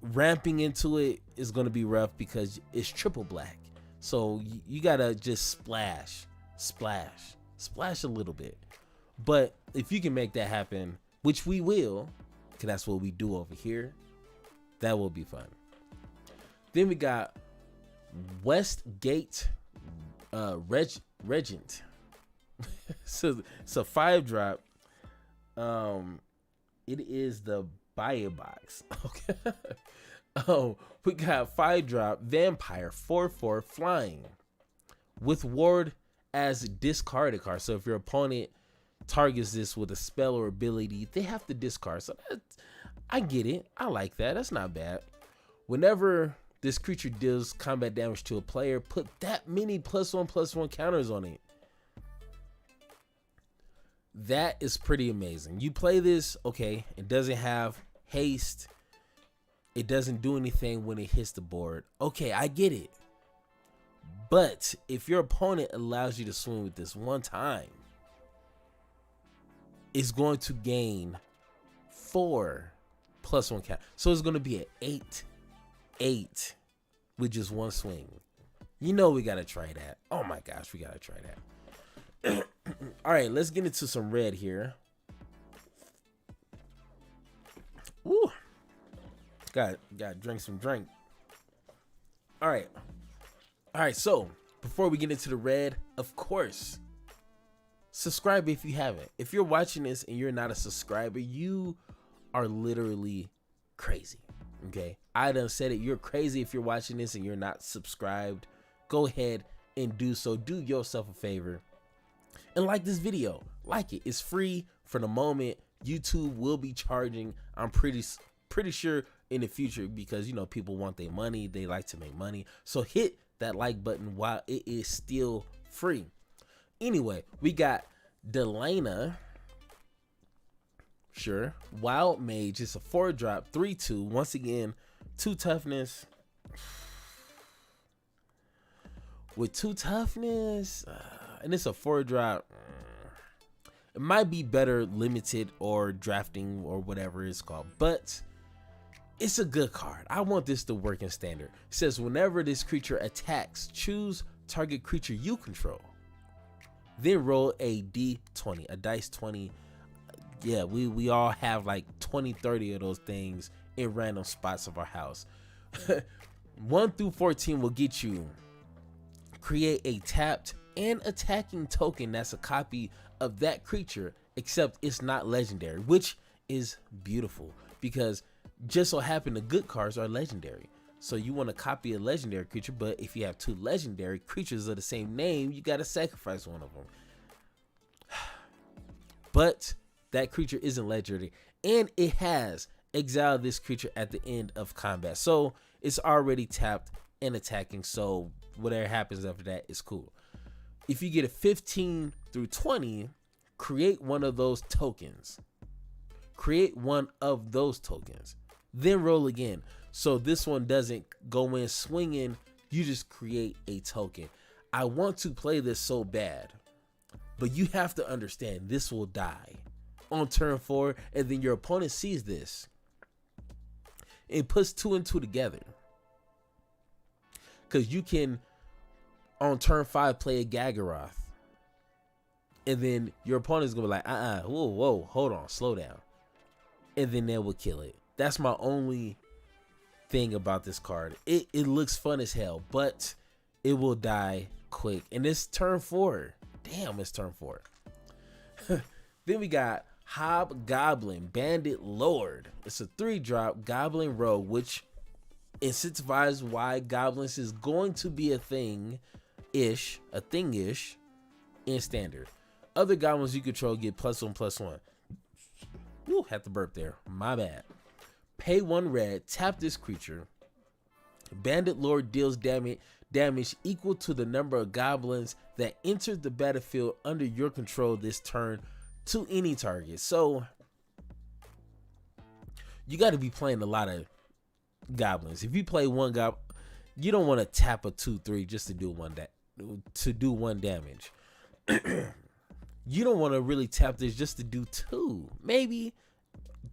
S1: Ramping into it is going to be rough because it's triple black. So you got to just splash a little bit. But if you can make that happen, which we will, because that's what we do over here, that will be fun. Then we got Westgate Regent. So it's a 5-drop. It is the buy box. Okay. We got 5-drop Vampire 4/4 flying with ward as discarded card. So if your opponent targets this with a spell or ability, they have to discard. So I get it. I like that. That's not bad. Whenever this creature deals combat damage to a player, put that many +1/+1 counters on it. That is pretty amazing. You play this, okay, it doesn't have haste. It doesn't do anything when it hits the board. Okay, I get it. But if your opponent allows you to swing with this one time, it's going to gain 4 +1 count. So it's going to be an 8 with just one swing. You know we got to try that. Oh my gosh, we got to try that. All right, let's get into some red here. Woo. Got to drink some drink. All right. So before we get into the red, of course, subscribe if you haven't. If you're watching this and you're not a subscriber, you are literally crazy. Okay, I done said it. You're crazy if you're watching this and you're not subscribed. Go ahead and do so. Do yourself a favor and like this video. Like it. It's free for the moment. YouTube will be charging, I'm pretty sure, in the future, because you know people want their money. They like to make money. So hit that like button while it is still free. Anyway, we got Delena. Sure. Wild Mage. It's a 4-drop 3/2. Once again, 2 toughness. With 2 toughness, and it's a 4-drop. It might be better limited or drafting or whatever it's called, but it's a good card. I want this to work in standard. It says whenever this creature attacks, choose target creature you control. Then roll a d20, a dice 20. Yeah, we all have like 20, 30 of those things in random spots of our house. 1 through 14 will get you create a tapped and attacking token that's a copy of that creature, except it's not legendary, which is beautiful because just so happen the good cards are legendary. So you want to copy a legendary creature, but if you have 2 legendary creatures of the same name, you got to sacrifice one of them. But that creature isn't legendary, and it has exile this creature at the end of combat. So it's already tapped and attacking, so whatever happens after that is cool. If you get a 15 through 20, create one of those tokens. Then roll again. So this one doesn't go in swinging, you just create a token. I want to play this so bad, but you have to understand this will die on turn 4, and then your opponent sees this. It puts 2 and 2 together. Because you can, on turn 5, play a Gagaroth. And then your opponent's gonna be like, whoa, hold on, slow down. And then they will kill it. That's my only thing about this card. It looks fun as hell, but it will die quick. And it's turn 4. Damn, it's turn 4. Then we got Hobgoblin, Bandit Lord. It's a 3-drop Goblin Rogue, which incentivizes why goblins is going to be a thing-ish in standard. Other goblins you control get +1/+1. Woo, had to burp there. My bad. Pay 1 red, tap this creature. Bandit Lord deals damage equal to the number of goblins that entered the battlefield under your control this turn to any target. So you got to be playing a lot of goblins. If you play one goblin, you don't want to tap a 2/3 just to do one damage. You don't want to really tap this just to do 2, maybe,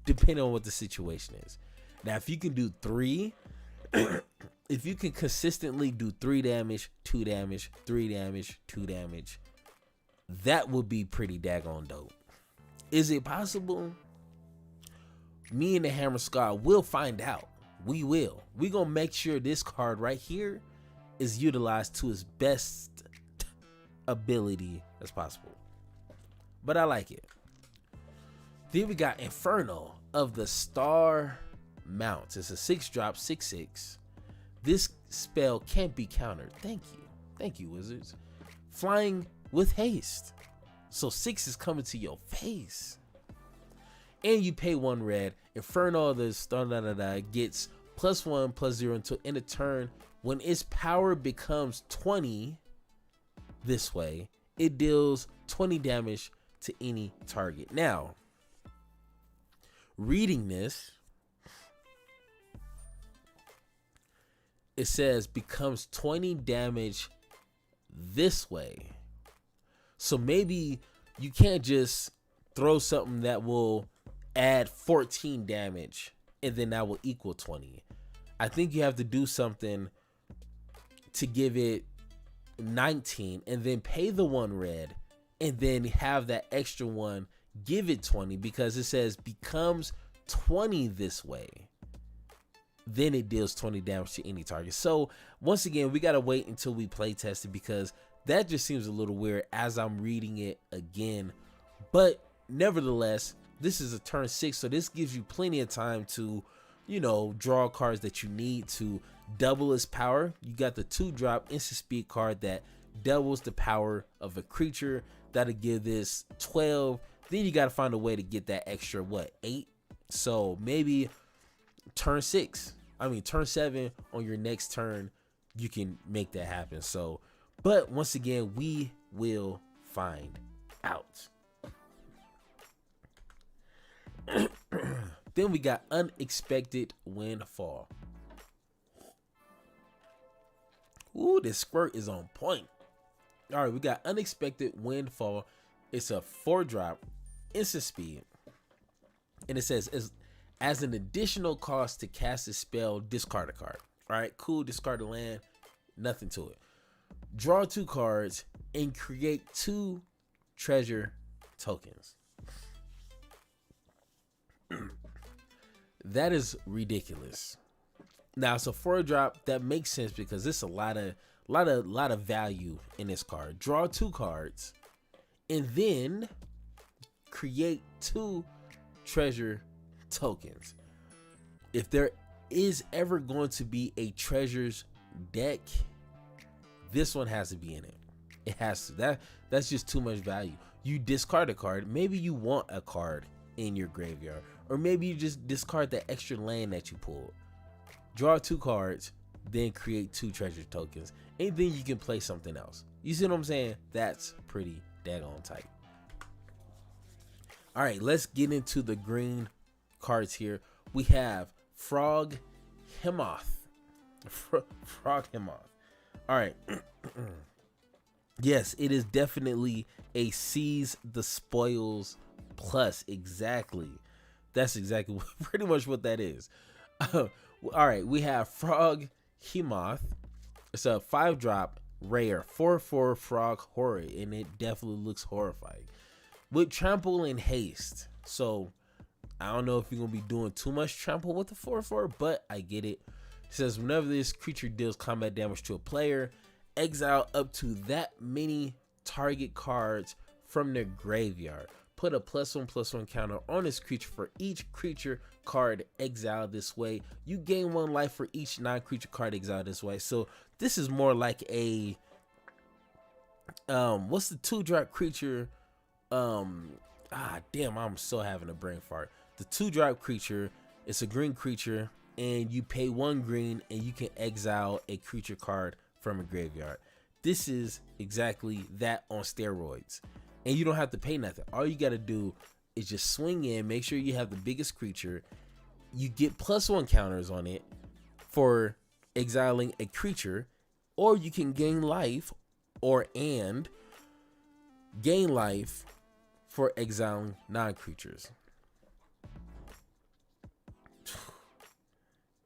S1: depending on what the situation is. Now, if you can do 3, if you can consistently do 3 damage, 2 damage, 3 damage, 2 damage, that would be pretty daggone dope. Is it possible? Me and the Hammer Squad will find out. We will. We're going to make sure this card right here is utilized to its best ability as possible. But I like it. Then we got Inferno of the Star Mounts. It's a 6-drop, 6/6. This spell can't be countered. Thank you. Thank you, wizards. Flying with haste. So 6 is coming to your face. And you pay 1 red. Inferno of the Star gets +1/+0 until end of turn. When its power becomes 20 this way, it deals 20 damage to any target. Now, reading this, it says becomes 20 damage this way. So maybe you can't just throw something that will add 14 damage and then that will equal 20. I think you have to do something to give it 19 and then pay the 1 red and then have that extra one give it 20, because it says becomes 20 this way. Then it deals 20 damage to any target. So once again, we got to wait until we play test it, because that just seems a little weird as I'm reading it again. But nevertheless, this is a turn 6, so this gives you plenty of time to, you know, draw cards that you need to double its power. You got the 2-drop instant speed card that doubles the power of a creature. That'll give this 12. Then you got to find a way to get that extra, 8? So maybe turn 7 on your next turn, you can make that happen. So, but once again, we will find out. Then we got Unexpected Windfall. Ooh, this squirt is on point. All right, we got Unexpected Windfall. It's a 4-drop instant speed, and it says as an additional cost to cast a spell, discard a card. All right, cool. Discard a land, nothing to it. Draw 2 cards and create 2 treasure tokens. That is ridiculous. Now it's a 4-drop. That makes sense because it's a lot of value in this card. Draw 2 cards and then create 2 treasure tokens. If there is ever going to be a treasures deck, this one has to be in it. It has to. That's just too much value. You discard a card. Maybe you want a card in your graveyard, or maybe you just discard that extra land that you pulled. Draw 2 cards, then create 2 treasure tokens, and then you can play something else. You see what I'm saying? That's pretty daggone tight. All right, let's get into the green cards here. We have Frog Hemoth. Frog Hemoth. All right. Yes, it is definitely a seize the spoils plus. Exactly. That's exactly pretty much what that is. All right, we have Frog Hemoth. It's a 5-drop rare 4/4 frog horror, and it definitely looks horrifying with trample and haste. So I don't know if you're gonna be doing too much trample with the 4/4, but I get it. It says whenever this creature deals combat damage to a player, exile up to that many target cards from their graveyard. Put a +1/+1 counter on this creature for each creature card exiled this way. You gain 1 life for each non-creature card exiled this way. So this is more like a what's the 2-drop creature? Damn, I'm so having a brain fart. The 2-drop creature, it's a green creature, and you pay 1 green and you can exile a creature card from a graveyard. This is exactly that on steroids. And you don't have to pay nothing. All you got to do is just swing in, make sure you have the biggest creature. You get +1 counters on it for exiling a creature, or you can gain life and gain life for exiling non-creatures.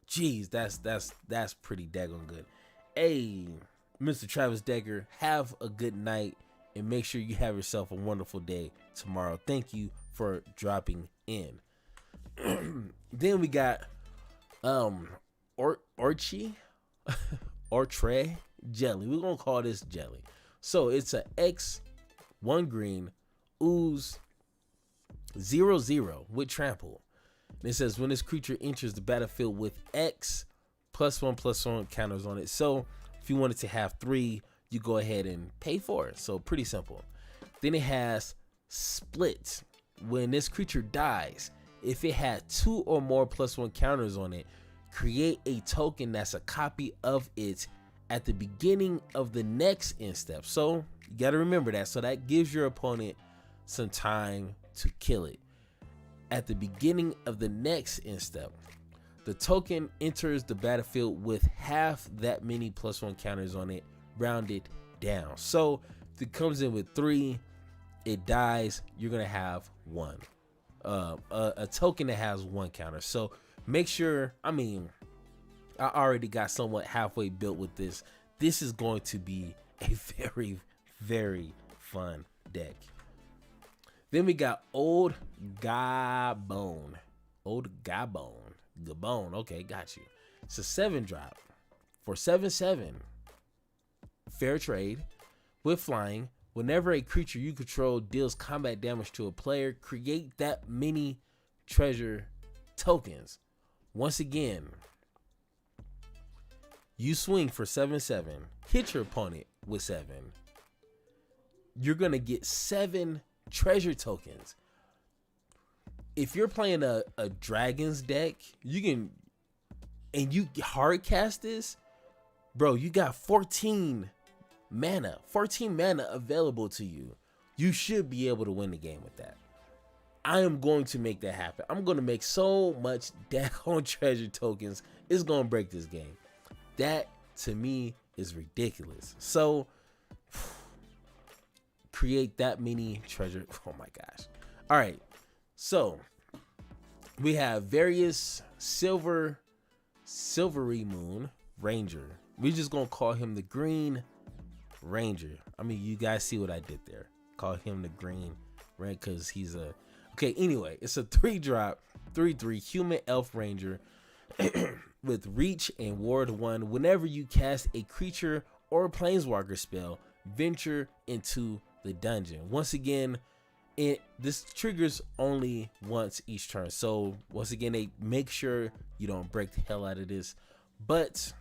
S1: Jeez, that's pretty daggone good. Hey, Mr. Travis Decker, have a good night and make sure you have yourself a wonderful day tomorrow. Thank you for dropping in. Then we got Ortre Jelly. We're gonna call this Jelly. So it's a X 1 green ooze 0/0 with trample. And it says when this creature enters the battlefield with X +1/+1 counters on it. So if you wanted to have 3, you go ahead and pay for it. So pretty simple. Then it has split. When this creature dies, if it had 2 or more +1 counters on it, create a token that's a copy of it at the beginning of the next end step. So you got to remember that. So that gives your opponent some time to kill it. At the beginning of the next end step, the token enters the battlefield with half that many +1 counters on it, rounded down. So if it comes in with 3, it dies, you're gonna have 1. A token that has 1 counter. So make sure, I already got somewhat halfway built with this. This is going to be a very, very fun deck. Then we got Old Gabon. Gabon. Okay, got you. It's a 7-drop for 7/7. Fair trade with flying. Whenever a creature you control deals combat damage to a player, create that many treasure tokens. Once again, you swing for 7/7, hit your opponent with 7. You're gonna get 7 treasure tokens. If you're playing a dragons deck, you can, and you hard cast this, bro, you got 14 mana available to you. You should be able to win the game with that. I am going to make that happen. I'm going to make so much daggone treasure tokens. It's going to break this game. That to me is ridiculous. So create that many treasure. Oh my gosh. All right. So we have various silvery moon ranger. We're just going to call him the green ranger. You guys see what I did there. Call him the green ranger because he's a... Okay, anyway, it's a 3-drop, 3/3 human elf ranger with reach and ward 1. Whenever you cast a creature or a planeswalker spell, venture into the dungeon. Once again, this triggers only once each turn. So once again, they make sure you don't break the hell out of this. But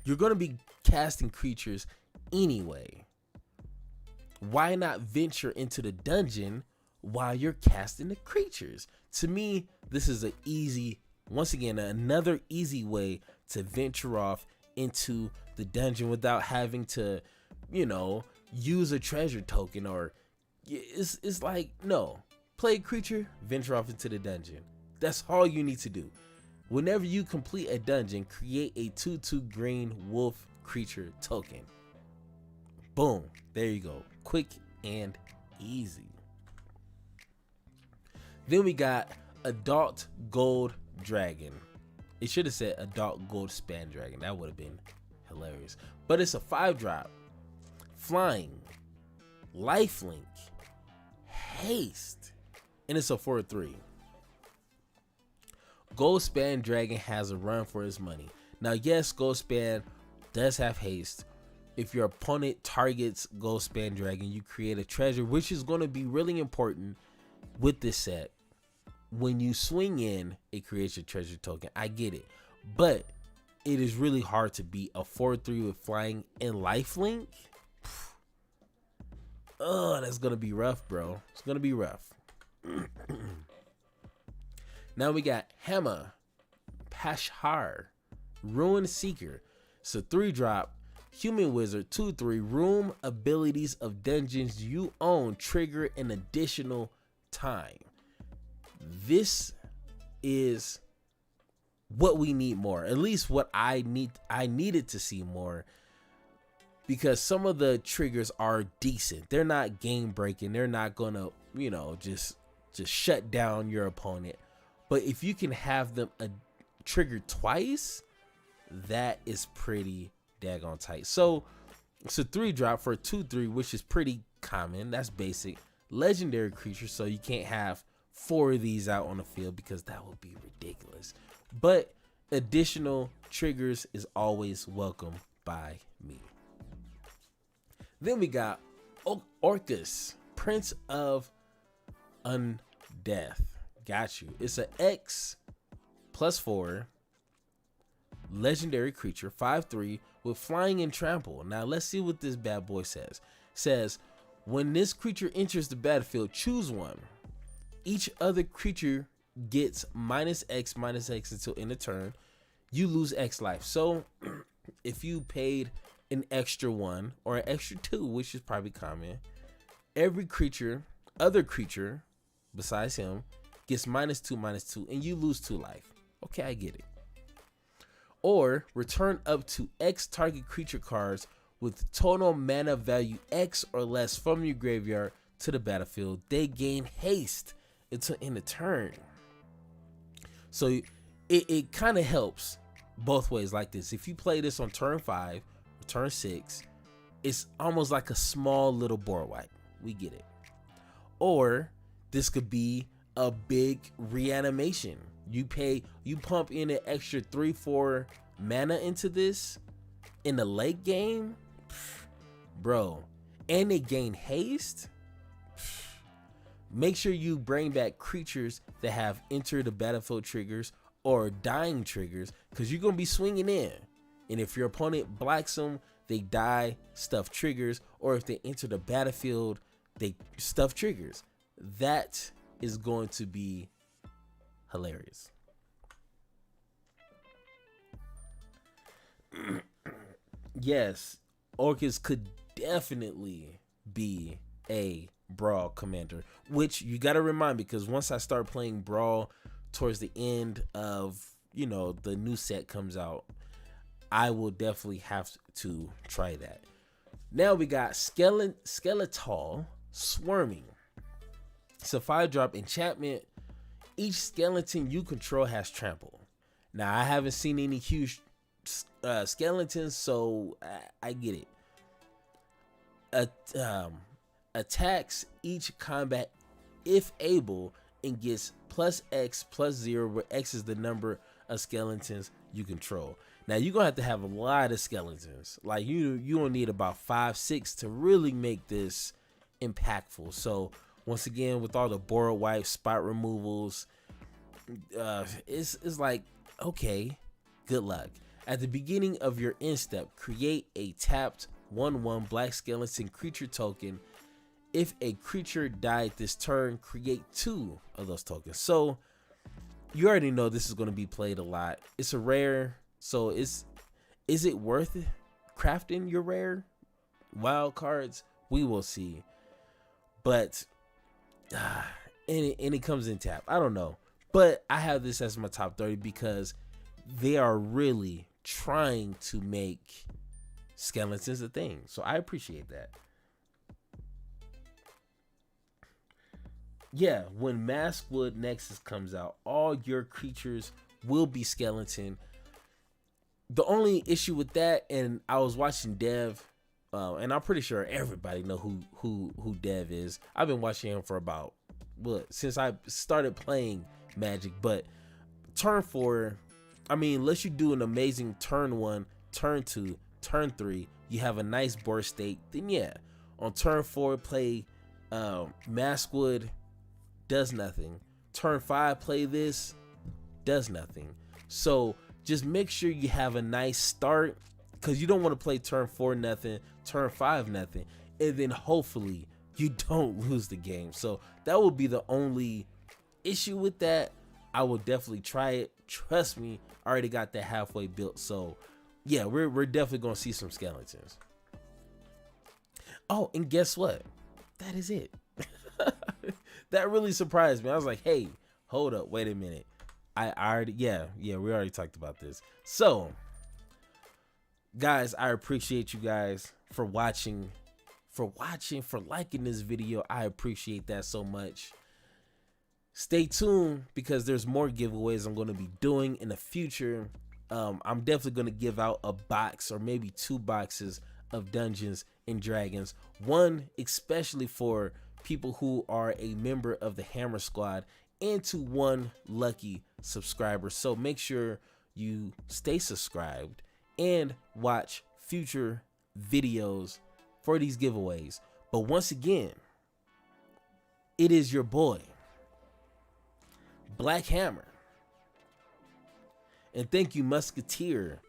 S1: you're going to be casting creatures anyway. Why not venture into the dungeon while you're casting the creatures? To me, this is an easy, once again, another easy way to venture off into the dungeon without having to, use a treasure token. Or it's like, no, play a creature, venture off into the dungeon. That's all you need to do. Whenever you complete a dungeon, create a 2/2 green wolf creature token. Boom, there you go. Quick and easy. Then we got Adult Gold Dragon. It should have said Adult Gold Span Dragon. That would have been hilarious. But it's a 5-drop, flying, lifelink, haste, and it's a 4/3. Goldspan Dragon has a run for his money. Now, yes, Goldspan does have haste. If your opponent targets Goldspan Dragon, you create a treasure, which is going to be really important with this set. When you swing in, it creates a treasure token. I get it, but it is really hard to beat a 4/3 with flying and lifelink. Oh, that's gonna be rough, bro. It's gonna be rough. Now we got Hema Pashhar, Ruin Seeker. It's a 3-drop human wizard, 2/3. Room abilities of dungeons you own trigger an additional time. This is what we need more. At least what I needed to see more, because some of the triggers are decent. They're not game breaking. They're not gonna, just shut down your opponent. But if you can have them triggered twice, that is pretty daggone tight. So it's a 3-drop for a 2/3, which is pretty common. That's basic. Legendary creature, so you can't have 4 of these out on the field because that would be ridiculous. But additional triggers is always welcome by me. Then we got Orcus, Prince of Undeath. Got you. It's an X +4 legendary creature, 5/3 with flying and trample. Now let's see what this bad boy says. Says, when this creature enters the battlefield, choose one. Each other creature gets -X until end of turn. You lose X life. So if you paid an extra 1 or an extra 2, which is probably common, every other creature besides him gets -2, and you lose 2 life. Okay, I get it. Or return up to X target creature cards with total mana value X or less from your graveyard to the battlefield. They gain haste until end of turn. So it kind of helps both ways like this. If you play this on turn 5 or turn 6, it's almost like a small little board wipe. We get it. Or this could be a big reanimation. You pump in an extra 3-4 mana into this in the late game, bro, and they gain haste. Make sure you bring back creatures that have enter the battlefield triggers or dying triggers, because you're gonna be swinging in, and if your opponent blacks them, they die, stuff triggers, or if they enter the battlefield, they stuff triggers. That is going to be hilarious. Yes, Orcus could definitely be a Brawl commander, which you got to remind, because once I start playing Brawl towards the end of, the new set comes out, I will definitely have to try that. Now we got Skeletal Swarming. It's a 5-drop enchantment. Each skeleton you control has trample. Now, I haven't seen any huge skeletons, so I get it. Attacks each combat if able and gets +X+0, where X is the number of skeletons you control. Now, you're gonna have a lot of skeletons. Like you don't need about 5-6 to really make this impactful. So once again, with all the board wipes, spot removals, it's like, okay, good luck. At the beginning of your end step, create a tapped 1/1 black skeleton creature token. If a creature died this turn, create 2 of those tokens. So you already know this is going to be played a lot. It's a rare, so is it worth crafting your rare wild cards? We will see. But and it comes in tap. I don't know, but I have this as my top 30 because they are really trying to make skeletons a thing. So I appreciate that. Yeah, when Maskwood Nexus comes out, all your creatures will be skeleton. The only issue with that, and I was watching Dev, and I'm pretty sure everybody know who Dev is. I've been watching him for about since I started playing Magic. But turn 4, I mean, unless you do an amazing turn 1, turn 2, turn 3, you have a nice board state, then yeah, on turn 4 play Maskwood, does nothing. Turn 5 play this, does nothing. So just make sure you have a nice start, because you don't want to play turn 4 nothing, turn 5 nothing, and then hopefully you don't lose the game. So that would be the only issue with that. I will definitely try it. Trust me, I already got that halfway built. So yeah, we're definitely gonna see some skeletons. Oh, and guess what? That is it. That really surprised me. I was like, hey, hold up, wait a minute. I already, yeah, we already talked about this. So guys, I appreciate you guys for watching, for liking this video. I appreciate that so much. Stay tuned, because there's more giveaways I'm going to be doing in the future. I'm definitely going to give out a box or maybe 2 boxes of Dungeons and Dragons. One especially for people who are a member of the Hammer Squad, and to 1 lucky subscriber. So make sure you stay subscribed and watch future videos for these giveaways. But once again, it is your boy, Black Hammer. And thank you, Musketeer,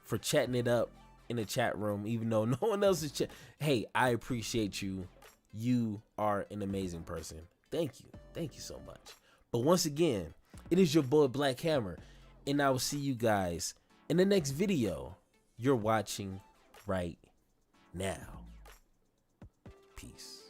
S1: for chatting it up in the chat room, even though no one else is chat. Hey, I appreciate you. You are an amazing person. Thank you. Thank you so much. But once again, it is your boy, Black Hammer, and I will see you guys in the next video you're watching right now. Peace.